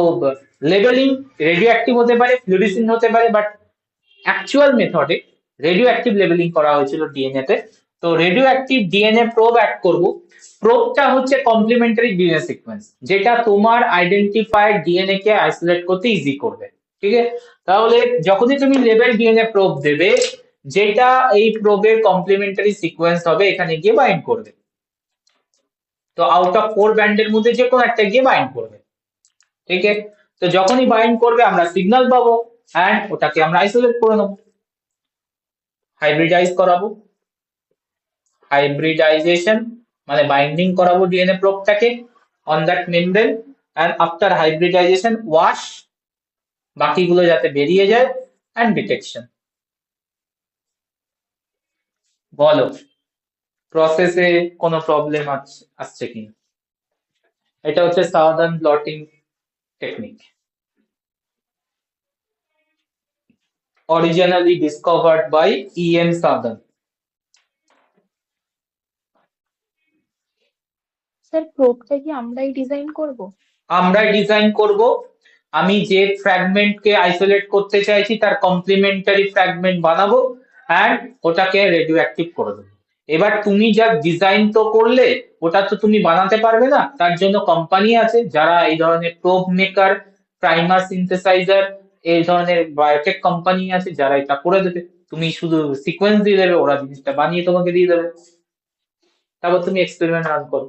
লেভেলিং রেডিও অ্যাক্টিভ হতে পারে, ফ্লুorescent হতে পারে, বাট অ্যাকচুয়াল মেথডে রেডিও অ্যাক্টিভ লেভেলিং করা হয়েছিল ডিএনএ তে। তো radio active DNA probe add করব। প্রোবটা হচ্ছে কমপ্লিমেন্টারি ডিএনএ সিকোয়েন্স, যেটা তোমার আইডেন্টিফাইড ডিএনএ কে আইসোলেট করতে ইজি করবে, ঠিক আছে। তাহলে যখনই তুমি লেবেল ডিএনএ প্রোব দেবে, যেটা এই প্রোবের কমপ্লিমেন্টারি সিকোয়েন্স হবে এখানে গিয়ে বাইন্ড করবে। তো আউট অফ 4 ব্যান্ডের মধ্যে যে কোনো একটা গিয়ে বাইন্ড করবে, ঠিক আছে। তো যখনই বাইন্ড করবে আমরা সিগন্যাল পাবো, এন্ড ওটাকে আমরা আইসোলেট করে নেবো, হাইব্রিডাইজ করাবো। হাইব্রিডাইজেশন মানে বাইন্ডিং করাবো ডিএনএ প্রোবটাকে on that membrane, and after hybridization wash, বাকিগুলো যাতে বেরিয়ে যায়, এন্ড ডিটেকশন। বলো প্রসেসে কোনো প্রবলেম আসছে কিনা? এটা হচ্ছে Southern blotting technique, originally discovered by E.M. Southern.
Sir প্রোবটা কি আমরাই ডিজাইন করব?
আমরাই ডিজাইন করব। আমি যে ফ্র্যাগমেন্টকে আইসোলেট করতে চাইছি তার কমপ্লিমেন্টারি ফ্র্যাগমেন্ট বানাবো, এন্ড ওটাকে রেডিও অ্যাক্টিভ করে দেবো। এবার তুমি যা ডিজাইন তো করলে, ওটা তো তুমি বানাতে পারবে না, তার জন্য কোম্পানি আছে যারা এই ধরনের প্রোব মেকার, প্রাইমার সিনথেসাইজার, এই ধরনের বায়োটেক কোম্পানি আছে যারা এটা করে দেবে। তুমি শুধু সিকোয়েন্স দিয়ে দেবে, ওরা জিনিসটা বানিয়ে তোমাকে দিয়ে দেবে, তারপর তুমি এক্সপেরিমেন্ট রান করো।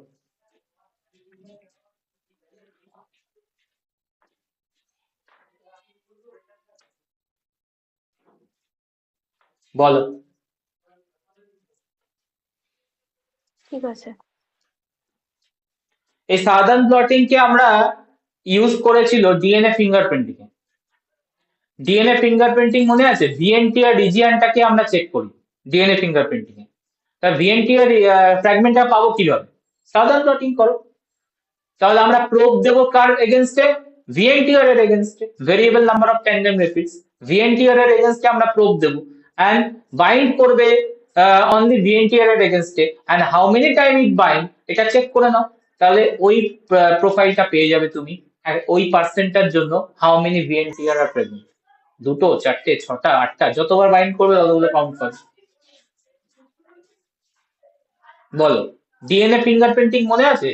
বলো।
ঠিক আছে।
এই সাদার্ন প্লটিং কে আমরা ইউজ করেছিল ডিএনএ ফিঙ্গারপ্রিন্টিং এ। ডিএনএ ফিঙ্গারপ্রিন্টিং মনে আছে? ভিএনটিআর রিজিয়নটাকে আমরা চেক করি ডিএনএ ফিঙ্গারপ্রিন্টিং এ। তা ভিএনটিআর ফ্র্যাগমেন্টটা পাবো কিভাবে? সাদার্ন প্লটিং করো। তাহলে আমরা প্রোব দেবো কার এগেনস্টে? ভিএনটিআর এর এগেনস্টে, variable number of tandem repeats. VNTR এর এগেনস্টে আমরা প্রোব দেবো এন্ড বাইন্ড করবে অনলি ভিএনটিআর এর এগেনস্টে, and how many time it bind এটা চেক করে নাও। তাহলে ওই প্রোফাইলটা পেয়ে যাবে তুমি। আর ওই পার্সেন্টটার জন্য how many VNTR are present, দুটো, চারটে, ছটা, আটটা, যতবার বাইন্ড করবে ততগুলো কাউন্ট করবে। বলো, ডিএনএ ফিঙ্গারপ্রিন্টিং মনে আছে?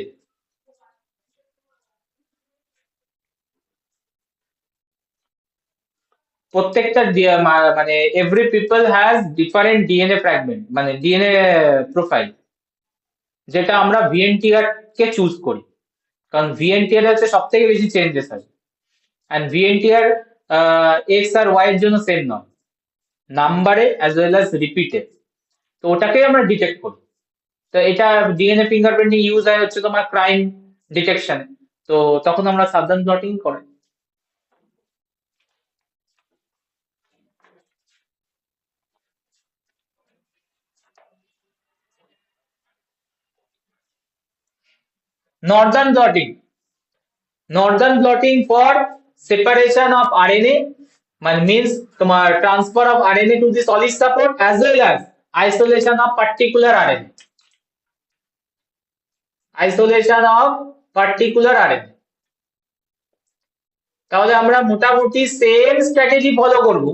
প্রত্যেকটা মানে every people has different DNA fragment, মানে ডিএনএ প্রোফাইল, যেটা আমরা ভিএনটিআর কে চুজ করি, কারণ ভিএনটিআর হচ্ছে সব থেকে বেশি চেঞ্জেস হয়। অ্যান্ড ভিএনটিআর এক্স আর ওয়াই এর জন্য সেম নয়, নাম্বারে অ্যাজ ওয়েল অ্যাজ রিপিটে। তো ওটাকেই আমরা ডিটেক্ট করি। তো এটা ডিএনএ ফিঙ্গারপ্রিন্টিং ইউজ হয় হচ্ছে তোমার ক্রাইম ডিটেকশন। তো তখন আমরা সাবধান প্লটিং করে। Northern bloating, Northern bloating for separation of RNA, মানে মিন্স তোমার transfer of RNA to the solid support as well as isolation of particular RNA, isolation of particular RNA. তাহলে আমরা মোটামুটি সেম স্ট্র্যাটেজি ফলো করব,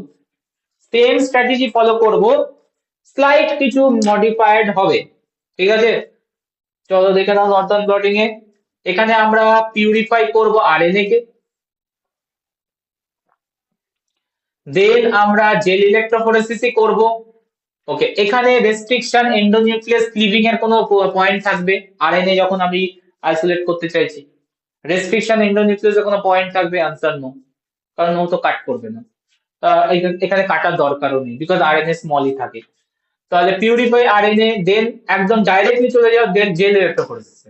same strategy follow করব, slight কিছু modified হবে। ঠিক আছে, চলো দেখে নাও নর্দার্ন ব্লটিং এ। এখানে আমরা পিউরিফাই করব আরএনএ কে, দেন আমরা জেল ইলেকট্রোফোরেসিস করব। ওকে, এখানে রেস্ট্রিকশন এন্ডোনিউক্লিয়াস ক্লিভিং এর কোনো পয়েন্ট থাকবে আরএনএ যখন আমি আইসোলেট করতে চাইছি? রেস্ট্রিকশন এন্ডোনিউক্লিয়াসে কোনো পয়েন্ট থাকবে? আনসার নো, কারণ ও তো কাট করবে না। এখানে কাটার দরকারও নেই, বিকজ আরএনএ স্মলই থাকে। তাহলে পিউরিফাই আরএনএ, দেন একদম ডাইরেক্টলি চলে যাও দেন জেল ইলেকট্রোফোরেসিসে।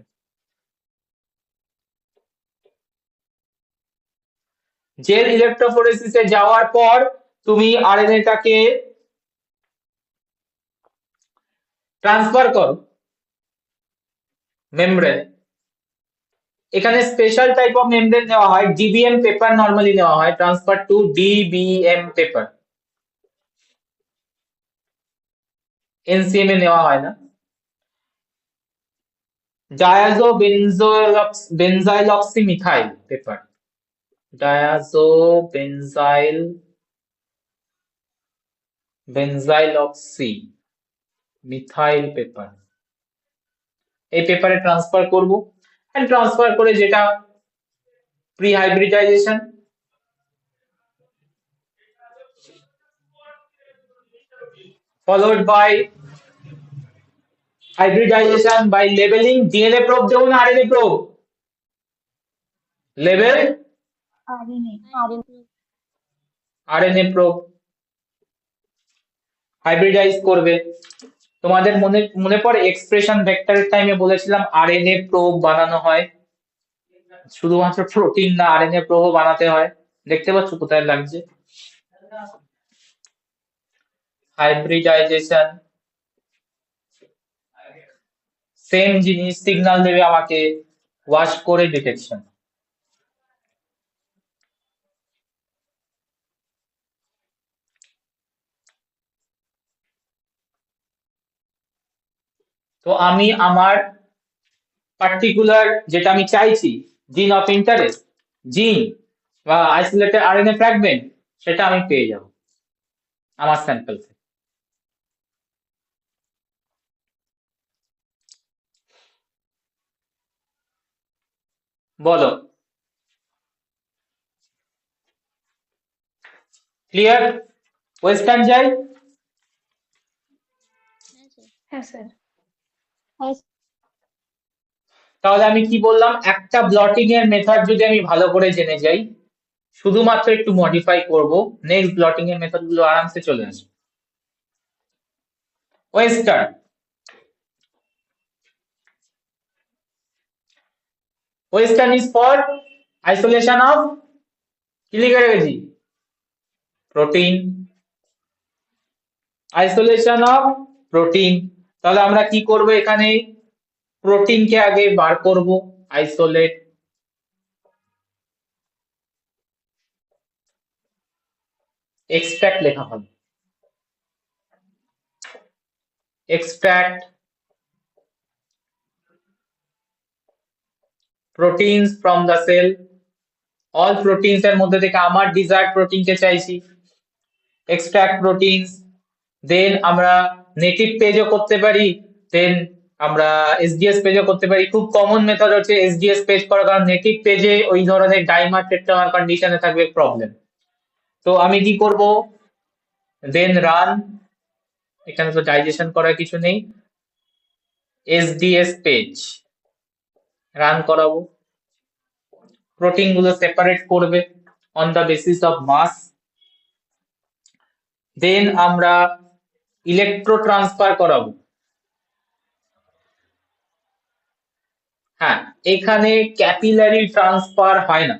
জেল ইলেকট্রোফোরেসিসে যাওয়ার পর তুমি আরএনএটাকে ট্রান্সফার করো মেমব্রেন। এখানে স্পেশাল টাইপ অফ মেমব্রেন নেওয়া হয়, ডিবিএম পেপার নরমালি নেওয়া হয়, transfer to DBM paper, NCM এ নেওয়া হয় না। Diazo benzyloxy methyl paper, diazo benzyloxy methyl paper, এই পেপারে ট্রান্সফার করব। এন্ড ট্রান্সফার করে যেটা pre hybridization, followed by hybridization by labeling। DNA probe দেবো না RNA probe? Label RNA probe hybridise করবে। তোমাদের মনে মনে পড়ে এক্সপ্রেশন ভেক্টরের টাইমে বলেছিলাম আরএনএ প্রোব বানানো হয়, শুধুমাত্র প্রোটিন না আরএনএ প্রোব বানাতে হয়। দেখতে পাচ্ছ কোথায় লাগছে? হাইব্রিডাইজেশন, সেম জিনিস, সিগন্যাল দেবে আমাকে, ওয়াশ করে ডিটেকশন। তো আমি আমার পার্টিকুলার যেটা আমি চাইছি, জিন অফ ইন্টারেস্ট, জিন বা আইসোলেটেড আরএনএ ফ্র্যাগমেন্ট, সেটা আমি পেয়ে যাব আমার স্যাম্পল থেকে। বলো, ক্লিয়ার? ওয়েস্টার্ন যাই?
হ্যাঁ
হ্যাঁ
স্যার।
স্যার।
হ্যাঁ
তাহলে আমি কি বললাম, একটা ব্লটিং এর মেথড যদি আমি ভালো করে জেনে যাই, শুধুমাত্র একটু মডিফাই করব, নেক্সট ব্লটিং এর মেথড গুলো আরামসে চলে আসবে। Western, western is for isolation of, কি লিখে রেখেছি, প্রোটিন, আইসোলেশন অফ প্রোটিন। তাহলে আমরা কি করব, এখানে প্রোটিনকে আগে বার করব, আইসোলেট, এক্সট্রাক্ট লেখা হবে, extract proteins from the cell, all proteins এর মধ্যে থেকে আমার desired protein কে চাইছি, extract proteins, then আমরা নেটিভ পেজও করতে পারি, then আমরা এসডিএস পেজও করতে পারি। খুব কমন মেথড হচ্ছে এসডিএস পেজ করা, কারণ নেটিভ পেজে ওই ধরনের ডাইমার টেট্রামার কন্ডিশনে থাকবে প্রবলেম। তো আমি কি করব, দেন রান, এখানে তো ডাইজেশন করার কিছু নেই, এসডিএস পেজ রান করাবো, প্রোটিন গুলো সেপারেট করবে on the basis of mass, then আমরা ইলেকট্রো ট্রান্সফার করাবো। হ্যাঁ, এখানে ক্যাপিলারি ট্রান্সফার হয় না,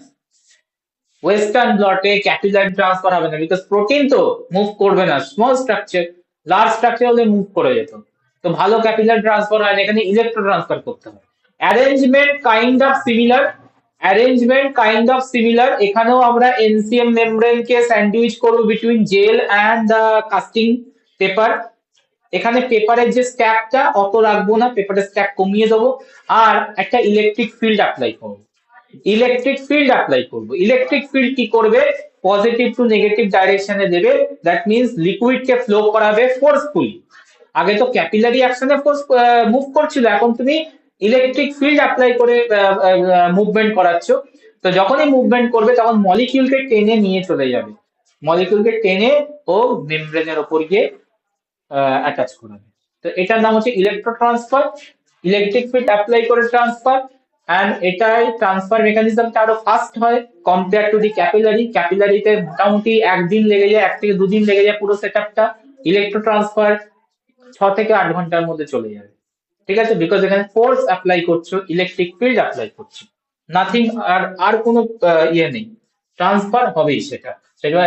ওয়েস্টার্ন ব্লটে ক্যাপিলারি ট্রান্সফার হবে না, বিকজ প্রোটিন তো মুভ করবে না, স্মল স্ট্রাকচার, লার্জ স্ট্রাকচার হলে মুভ করে যেত, তো ভালো ক্যাপিলারি ট্রান্সফার হয় না, এখানে ইলেকট্রো ট্রান্সফার করতে হবে। Arrangement kind of similar, arrangement kind of similar, এখানেও আমরা এনসিএম মেমব্রেন কে স্যান্ডউইচ করব between gel and the casting paper. এখানে পেপারের যে স্ট্যাকটা অত রাখবো না, পেপারের স্ট্যাক কমিয়ে দেবো, আর একটা ইলেকট্রিক ফিল্ড অ্যাপ্লাই করবো, ইলেকট্রিক ফিল্ড অ্যাপ্লাই করবো। ইলেকট্রিক ফিল্ড কি করবে, পজিটিভ টু নেগেটিভ ডাইরেকশনে দেবে, that means liquid K flow করাবে ফোর্সফুলি। আগে তো ক্যাপিলারি অ্যাকশনে ফোর্স মুভ করছিল, এখন তুমি ইলেকট্রিক ফিল্ড অ্যাপ্লাই করে মুভমেন্ট করাচ্ছ, তো যখনই মুভমেন্ট করবে তখন মলিকিউলকে টেনে নিয়ে চলে যাবে, মলিকিউলকে টেনে ও মেমব্রেনের ওপর গিয়ে অ্যাটাচ করাবে। তো এটার নাম হচ্ছে electro transfer, electric field apply করে ট্রান্সফার, অ্যান্ড এটাই ট্রান্সফার মেকানিজমটা আরো ফাস্ট হয় কম্পেয়ার টু দি ক্যাপিলারি। ক্যাপিলারিতে মোটামুটি একদিন লেগে যায়, 1 থেকে 2 দিন লেগে যায় পুরো সেটআপটা, ইলেকট্রো ট্রান্সফার 6 থেকে 8 ঘন্টার মধ্যে চলে যাবে। ঠিক আছে, বিকজ এখানে ফোর্স অ্যাপ্লাই করছো, ইলেকট্রিক ফিল্ড অ্যাপ্লাই করছো, নাথিং, আর কোনো ইয়ে নেই, ট্রান্সফার হবেই সেটা, সেটা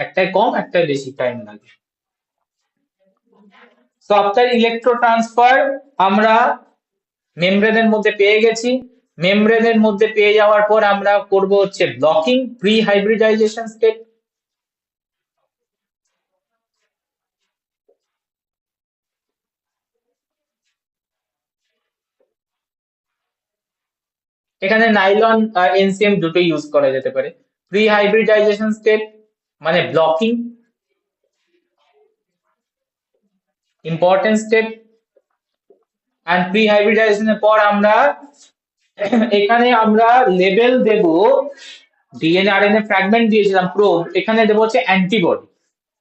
একটাই কম একটাই বেশি টাইম লাগে। সো আফটার ইলেকট্রো ট্রান্সফার আমরা মেমব্রেনের মধ্যে পেয়ে গেছি, মেমব্রেনের মধ্যে পেয়ে যাওয়ার পর আমরা করব হচ্ছে ব্লকিং, প্রি হাইব্রিডাইজেশন স্টেপ। এখানে নাইলন আর এনসিএম দুটো ইউজ করা যেতে পারে। প্রি হাইব্রিডাইজেশন স্টেপ মানে blocking, important step, and pre হাইব্রিডাইজেশনের পর আমরা এখানে আমরা লেবেল দেব, ডিএনএ আরএনএ ফ্র্যাগমেন্ট দিয়েছিলাম প্রোব, এখানে দেব হচ্ছে অ্যান্টিবডি,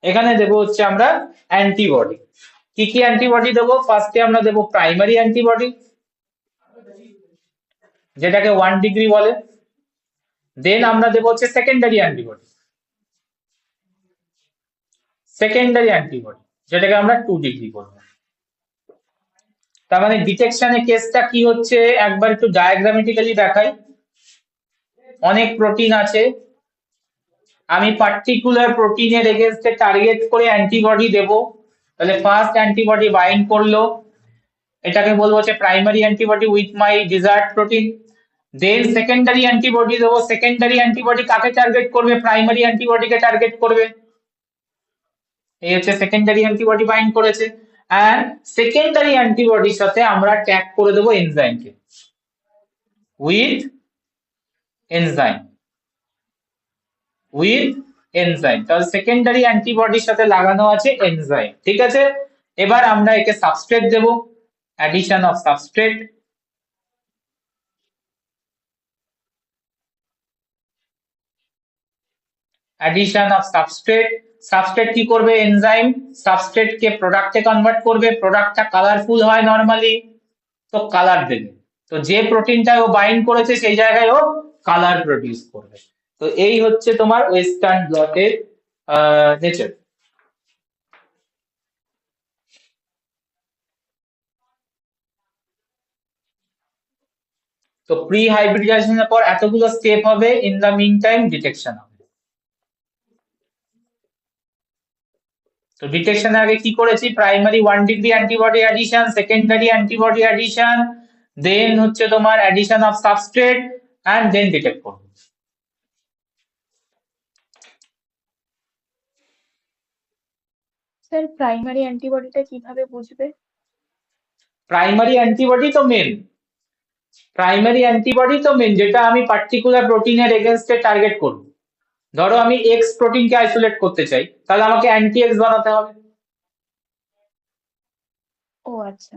এখানে দেব হচ্ছে আমরা অ্যান্টিবডি। কি কি অ্যান্টিবডি দেব, ফার্স্টে আমরা দেব প্রাইমারি অ্যান্টিবডি, যেটাকে 1 ডিগ্রি বলে, দেন আমরা দেব হচ্ছে সেকেন্ডারি অ্যান্টিবডি, সেকেন্ডারি অ্যান্টিবডি যেটাকে আমরা 2 ডিগ্রি বলবো। তার মানে ডিটেকশনের কেসটা কি হচ্ছে একবার একটু ডায়াগ্রামেটিক্যালি দেখাই। অনেক প্রোটিন আছে, আমি পার্টিকুলার প্রোটিনের এগেইনস্টে টার্গেট করে অ্যান্টিবডি দেব, তাহলে ফার্স্ট অ্যান্টিবডি বাইন্ড করলো, এটাকে বলবো হচ্ছে primary antibody with my desired protein, then secondary antibody দেবো, সেকেন্ডারি অ্যান্টিবডি কাকে টার্গেট করবে, প্রাইমারি অ্যান্টিবডিকে টার্গেট করবে, এই হচ্ছে সেকেন্ডারি অ্যান্টিবডি বাইন্ড করেছে, এন্ড সেকেন্ডারি অ্যান্টিবডির সাথে আমরা ট্যাগ করে দেবো এনজাইমকে উইথ এনজাইম, উইথ এনজাইম, তাহলে সেকেন্ডারি অ্যান্টিবডির সাথে লাগানো আছে এনজাইম। ঠিক আছে, এবার আমরা একে সাবস্ট্রেট দেব, addition of substrate, addition of substrate. Substrate কি করবে? এনজাইম সাবস্ট্রেট কে প্রোডাক্টে কনভার্ট করবে, প্রোডাক্টটা কালারফুল হয় নরমালি, তো কালার দেবে। তো যে প্রোটিনটা ও বাইন্ড করেছে সেই জায়গায় ও কালার প্রডিউস করবে। তো এই হচ্ছে তোমার ওয়েস্টার্ন ব্লটের নেচার। তো প্রি হাইব্রিডাইজেশনের পর এতগুলো স্টেপ হবে, in the mean time detection হবে। তো ডিটেকশনের আগে কি করেছি? Primary 1 degree antibody addition, secondary antibody addition, then হচ্ছে তোমার addition of substrate, and then detect করবো।
স্যার প্রাইমারি অ্যান্টিবডিটা কিভাবে বুঝবে?
প্রাইমারি অ্যান্টিবডি তো মেন, প্রাইমারি অ্যান্টিবডি তো মেন, যেটা আমি পার্টিকুলার প্রোটিনের এগেনস্টে টার্গেট করব। ধরো আমি এক্স প্রোটিনকে আইসোলেট করতে চাই, তাহলে আমাকে অ্যান্টি এক্স বানাতে হবে।
ও আচ্ছা।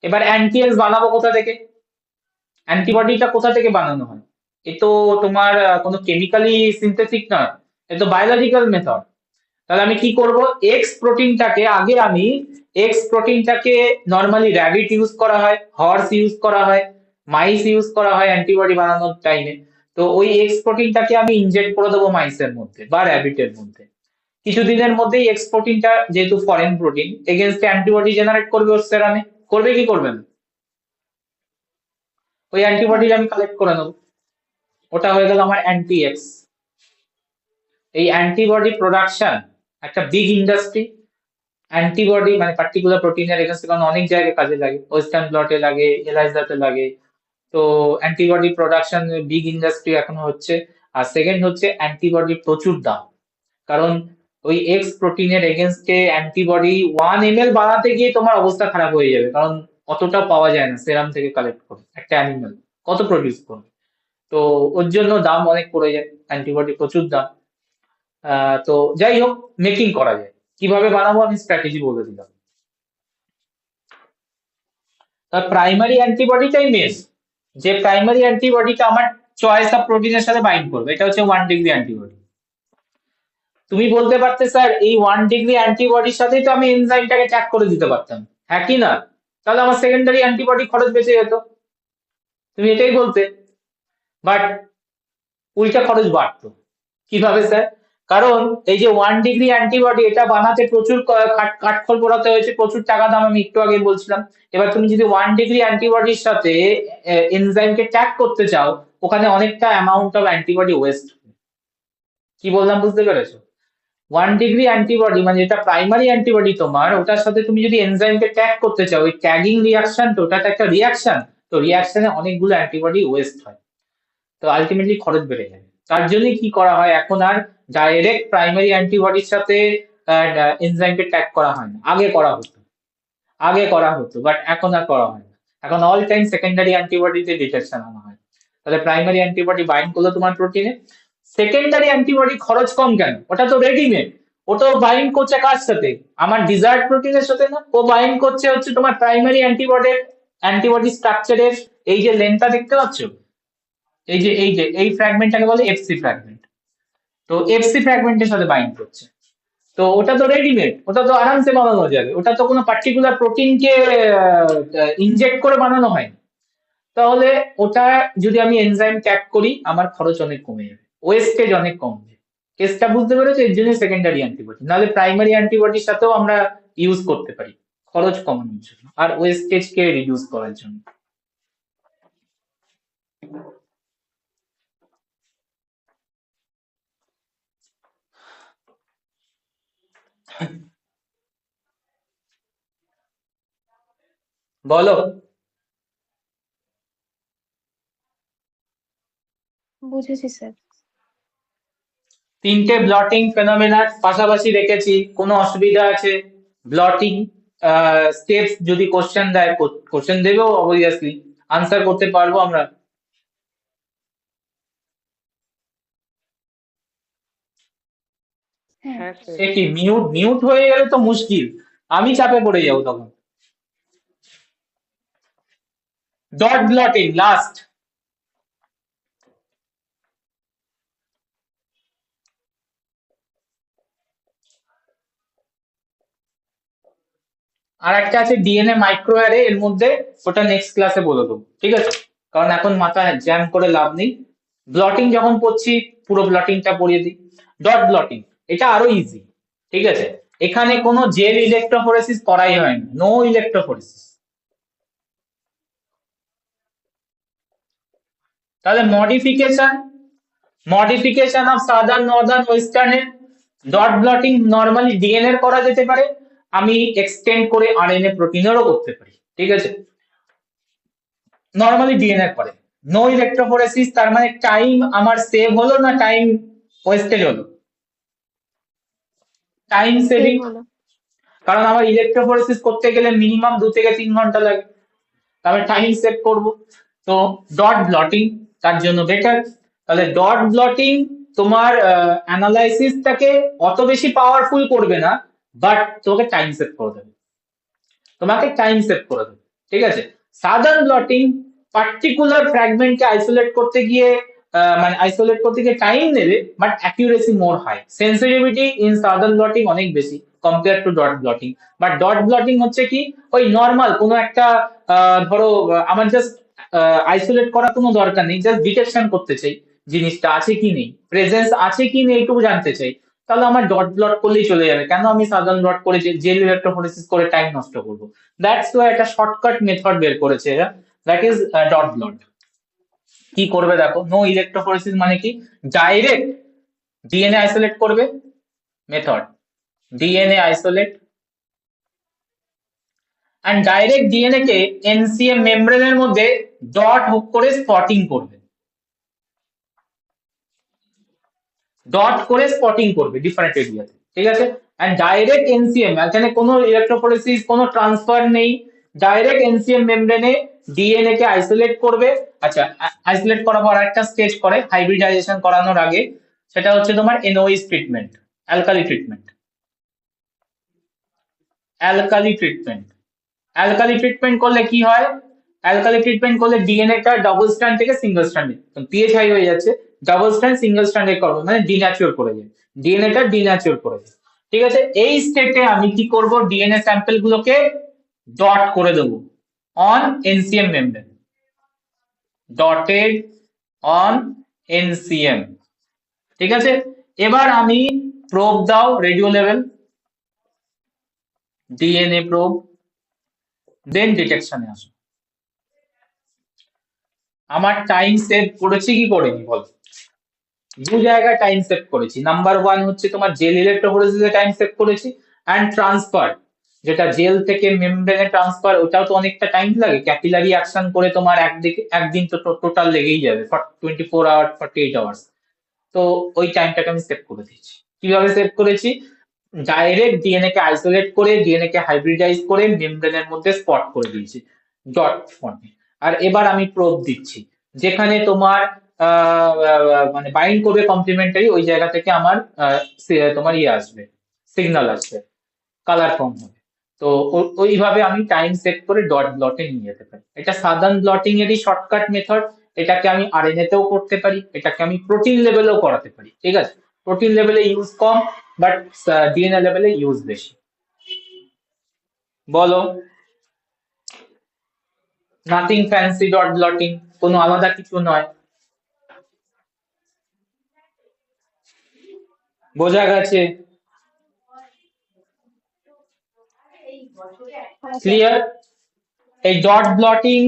এবার অ্যান্টি এক্স বানাবো কোথা থেকে? অ্যান্টিবডিটা কোথা থেকে বানানো হয়? এ তো তোমার কোনো কেমিক্যালি সিনথেটিক নয়, এ তো বায়োলজিক্যাল মেথড। তাহলে আমি কি করব? এক্স প্রোটিনটাকে নর্মালি র্যাবিট ইউজ করা হয়, হর্স ইউজ করা হয়, মাইস ইউজ করা হয় অ্যান্টিবডি বানানোর টাইমে। তো ওই এক্স প্রোটিনটাকে আমি ইনজেক্ট করে দেবো মাইসের মধ্যে বা র্যাবিটের মধ্যে। কিছুদিনের মধ্যেই এক্স প্রোটিনটা, যেহেতু foreign protein, against antibody generate করবে ওর সেরামে। করবে কি করবে না? ওই অ্যান্টিবডি
হ্যাঁ।
আমি কালেক্ট করে নেবো, ওটা হয়ে গেল আমার অ্যান্টি এক্স। এই অ্যান্টিবডি প্রোডাকশন একটা বিগ ইন্ডাস্ট্রি। অ্যান্টিবডি মানে পার্টিকুলার প্রোটিনের এগেন্স্টে, কারণ অনেক জায়গায় কাজে লাগে, ওয়েস্টার্ন ব্লটে লাগে, এলাইজাতে লাগে। তো অ্যান্টিবডি প্রোডাকশন বিগ ইন্ডাস্ট্রি এখনো হচ্ছে। আর সেকেন্ড হচ্ছে অ্যান্টিবডি প্রচুর দাম, কারণ ওই এক্স প্রোটিনের এগেনস্টে অ্যান্টিবডি 1 ml বানাতে গিয়ে তোমার অবস্থা খারাপ হয়ে যাবে, কারণ অতটা পাওয়া যায় না সেরাম থেকে কালেক্ট করে একটা অ্যানিমাল কত প্রডিউস করবে। তো ওর জন্য দাম অনেক পড়ে যায়, অ্যান্টিবডি প্রচুর দাম। তো যাই হোক, মেকিং করা যায় কিভাবে বানাবো আমি স্ট্র্যাটেজি বলে দিলাম। তার প্রাইমারি অ্যান্টিবডিটাই মেন, যে প্রাইমারি অ্যান্টিবডিটা আমার চয়েস অফ প্রোটিনের সাথে বাইন্ড করবে, এটা হচ্ছে 1 ডিগ্রি অ্যান্টিবডি। তুমি বলতে পারতে স্যার এই 1 ডিগ্রি অ্যান্টিবডির সাথেই তো আমি এনজাইমটাকে ট্যাগ করে দিতে পারতাম, হ্যাঁ কি না? তাহলে আমার সেকেন্ডারি অ্যান্টিবডি খরচ বেঁচে যেত, তুমি এটাই বলতে। বাট উল্টা খরচ বাড়তো। কিভাবে স্যার? কারণ এই যে 1 ডিগ্রি অ্যান্টিবডি, এটা বানাতে প্রচুর কাঠখড় পোড়াতে হয়েছে, প্রচুর টাকা দাম, আমি একটু আগে বলছিলাম। এবার তুমি যদি 1 ডিগ্রি অ্যান্টিবডির সাথে এনজাইমকে ট্যাগ করতে চাও, ওখানে অনেকটা অ্যামাউন্ট অফ অ্যান্টিবডি ওয়েস্ট। কি বললাম বুঝতে পেরেছো? 1 ডিগ্রি অ্যান্টিবডি মানে যেটা প্রাইমারি অ্যান্টিবডি তোমার, ওটার সাথে তুমি যদি এনজাইমকে ট্যাগ করতে চাও, ওই ট্যাগিং রিয়াকশন, তো ওটা একটা রিয়াকশন, তো রিয়াকশনে অনেকগুলো অ্যান্টিবডি ওয়েস্ট হয়। তো আলটিমেটলি খরচ বেড়ে যাবে। তার জন্যই কি করা হয়, এখন আর ডাইরেক্ট প্রাইমারি অ্যান্টিবডির সাথে এনজাইমকে ট্যাগ করা হয় না। আগে করা হতো বাট এখন আর করা হয় না। এখন অল টাইম সেকেন্ডারি অ্যান্টিবডিতে ডিটেকশন আনা হয়। তাহলে প্রাইমারি অ্যান্টিবডি বাইন্ড করলো তোমার প্রোটিনে, সেকেন্ডারি অ্যান্টিবডি খরচ কম কেন? ওটা তো রেডিমেড, ওটাও বাইন্ড করছে কার সাথে? আমার ডিজায়ার্ড প্রোটিনের সাথে না, ও বাইন্ড করছে হচ্ছে তোমার প্রাইমারি অ্যান্টিবডি স্ট্রাকচারের এই যে লেনটা দেখতে পাচ্ছ, এই ফ্র্যাগমেন্টটাকে বলে এফসি ফ্র্যাগমেন্ট। তো এফসি ফ্র্যাগমেন্টের সাথে বাইন্ড করছে। তো ওটা তো রেডিমেড, ওটা তো আরামসে বানানো যাবে, ওটা তো কোনো পার্টিকুলার প্রোটিনকে ইনজেক্ট করে বানানো হয়। তাহলে ওটা যদি আমি এনজাইম ট্যাগ করি, আমার খরচ অনেক কমে যাবে, ওয়েস্টেজ অনেক কমবে। কেসটা বুঝতে পেরেছো? এর জন্য সেকেন্ডারি অ্যান্টিবডি, নাহলে প্রাইমারি অ্যান্টিবডির সাথেও আমরা ইউজ করতে পারি খরচ কমানোর জন্য আর ওয়েস্টেজকে রিডিউস করার জন্য। বলো।
বুঝেছি স্যার।
3টে ব্লটিং ফেনোমেনার পাশাপাশি রেখেছি, কোনো অসুবিধা আছে? ব্লটিং স্টেপস যদি কোশ্চেন দেয়, কোশ্চেন দেবেও অবভিয়াসলি, আনসার করতে পারবো আমরা।
হ্যাঁ।
হ্যাঁ স্যার।
সে কি মিউট মিউট হয়ে গেলে তো মুশকিল, আমি চাপে পড়ে যাবো তখন। Dot bloating last. আর একটা আছে ডিএনএ মাইক্রো অ্যারে, এর মধ্যে ওটা নেক্সট ক্লাসে বলে দেবো, ঠিক আছে? কারণ এখন মাথা জ্যাম করে লাভ নেই। ব্লটিং যখন পড়ছি পুরো ব্লটিংটা পড়িয়ে দিই। ডট ব্লটিং, এটা আরো ইজি, ঠিক আছে? এখানে কোনো জেল ইলেকট্রোফোরেসিস করাই হয় না, নো ইলেকট্রোফোরেসিস। তাহলে মডিফিকেশন অফ সাদার্ন নর্দার্ন ওয়েস্টার্নের ডট ব্লটিং নর্মালি ডিএনএ করা যেতে পারে, আমি এক্সটেন্ড করে আরএনএ প্রোটিনেরও করতে পারি, ঠিক আছে? নর্মালি ডিএনএ করে। নো ইলেকট্রোফোরেসিস তার মানে টাইম আমার সেভ হলো না টাইম ওয়েস্টেড হলো? টাইম সেভিং,
সেম হলো।
কারণ আমার ইলেকট্রোফোরেসিস করতে গেলে মিনিমাম 2 থেকে 3 ঘন্টা লাগে, তাহলে টাইম সেভ করব। তো ডট ব্লটিং তার জন্য বেটার। তাহলে ডট ব্লটিং তোমার অ্যানালাইসিসটাকে অত বেশি পাওয়ারফুল করবে না, বাট তোমাকে টাইম সেভ করে দেবে, ঠিক আছে? সাদার্ন ব্লটিং পার্টিকুলার ফ্র্যাগমেন্টকে আইসোলেট করতে গিয়ে মানে আইসোলেট করতে গিয়ে টাইম নেবে, but accuracy more high, sensitivity in Southern blotting অনেক বেশি compare to dot blotting. But dot blotting হচ্ছে কি, ওই নর্মাল কোনো একটা ধরো আমার জাস্ট আইসোলেট করা কোনো দরকার নেই, জাস্ট ডিটেকশন করতে চাই জিনিসটা আছে কি নেই, প্রেজেন্স আছে কি নেই এইটুকু জানতে চাই, তাহলে আমার ডট ব্লট করলেই চলে যাবে। কেন আমি সাদার্ন ব্লট করে জেল ইলেকট্রোফোরেসিস করে টাইম নষ্ট করবো? দ্যাটস ওয়াই একটা শর্টকাট মেথড বের করেছে এরা, দ্যাট ইজ ডট ব্লট। কি করবে দেখো, নো ইলেকট্রোফোরেসিস মানে কি, ডাইরেক্ট ডিএনএ আইসোলেট করবে, method DNA isolate, and direct DNA কে এনসিএম মেমব্রেনের মধ্যে ডট হুক করে স্পটিং করবে, ডিফারেন্ট এরিয়াতে, ঠিক আছে? এন্ড ডাইরেক্ট এনসিএম, এখানে কোনো ইলেকট্রোফোরেসিস কোনো ট্রান্সফার নেই, ডাইরেক্ট এনসিএম মেমব্রেনে ডিএনএ কে আইসোলেট করবে। আচ্ছা, আইসোলেট করার পর একটা স্টেজ করে হাইব্রিডাইজেশন করানোর আগে, সেটা হচ্ছে তোমার এনওইস treatment, alkali treatment. Alkali treatment করলে কি হয়, অ্যালকালি ট্রিটমেন্ট করলে ডিএনএটা ডাবল স্ট্র্যান্ড থেকে সিঙ্গেল স্ট্র্যান্ডে, পিএইচ হাই হয়ে যাচ্ছে, ডাবল স্ট্র্যান্ড সিঙ্গেল স্ট্র্যান্ডে করবো, মানে ডিন্যাচুর করে যায়, ডিএনএটা ডিন্যাচুর করে যায়, ঠিক আছে? এই স্টেটে আমি কি করব, ডিএনএ স্যাম্পল গুলোকে ডট করে দেবো on NCM membrane, dotted on NCM, ঠিক আছে? এবার আমি প্রোব দাও রেডিও লেভেল, ডিএনএ প্রোব, দেন ডিটেকশনে আসো। আমার টাইম সেভ করেছি কি করিনি বল? দু জায়গায় টাইম সেভ করেছি। নাম্বার ওয়ান হচ্ছে তোমার জেল ইলেকট্রোফোরেসিসে টাইম সেভ করেছি, অ্যান্ড ট্রান্সফার, যেটা জেল থেকে মেমব্রেনে ট্রান্সফার, ওটাও তো অনেকটা টাইম লাগে, ক্যাপিলারি অ্যাকশন করে তোমার একদিন তো টোটাল লেগেই যাবে, 24 আওয়ার 48 আওয়ার্স। তো ওই টাইমটাকে আমি সেভ করে দিয়েছি। কিভাবে সেভ করেছি, ডাইরেক্ট ডিএনএ কে আইসোলেট করে ডিএনএ কে হাইব্রিডাইজ করে মেমব্রেনের মধ্যে স্পট করে দিয়েছি ডট ফর্মে। আর এবার আমি প্রোব দিচ্ছি, যেখানে তোমার মানে বাইন্ড করবে কমপ্লিমেন্টারি, ওই জায়গা থেকে আমার তোমার ইয়ে আসবে, সিগন্যাল আসবে, কালার ফর্ম হবে। তো ওইভাবে আমি টাইম সেট করে ডট ব্লটে নিয়ে যেতে পারি। এটা সাদার্ন ব্লটিং এরই শর্টকাট মেথড। এটাকে আমি আরএনএ তেও করতে পারি, এটাকে আমি প্রোটিন লেভেলেও করাতে পারি, ঠিক আছে? প্রোটিন লেভেলে ইউজ কম, বাট ডিএনএ লেভেলে ইউজ বেশি। বলো, নাথিং ফ্যান্সি ডট ব্লটিং, কোনো আলাদা কিছু নয়, বোঝা গেছে? ক্লিয়ার? এই ডট ব্লটিং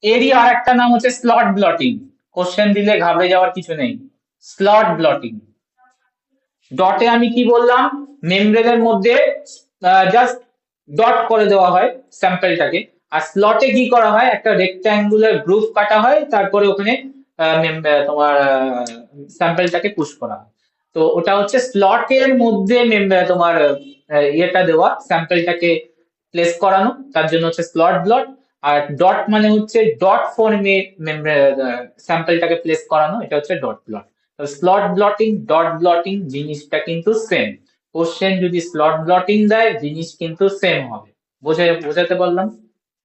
এরই আর একটা নাম হচ্ছে স্লট ব্লটিং। কোশ্চেন দিলে ঘাবড়ে যাওয়ার কিছু নেই। স্লট ব্লটিং, ডটে আমি কি বললাম, মেমব্রেনের মধ্যে জাস্ট ডট করে দেওয়া হয় স্যাম্পলটাকে, আর স্লটে কি করা হয়, একটা রেক্ট্যাঙ্গুলার গ্রুপ কাটা হয়, তারপরে ওখানে তোমার স্যাম্পলটাকে পুশ করা হয়। তো ওটা হচ্ছে স্লটের মধ্যে তোমার ইয়েটা দেওয়া, স্যাম্পলটাকে প্লেস করানো, তার জন্য হচ্ছে স্লট ব্লট। আর ডট মানে হচ্ছে ডট ফর্মে স্যাম্পলটাকে প্লেস করানো, এটা হচ্ছে dot blot. Slot bloating, dot bloating জিনিসটা কিন্তু সেম। কোশ্চেন যদি স্লট ব্লটিং দেয়, জিনিস কিন্তু সেম হবে। বোঝাতে পারলাম?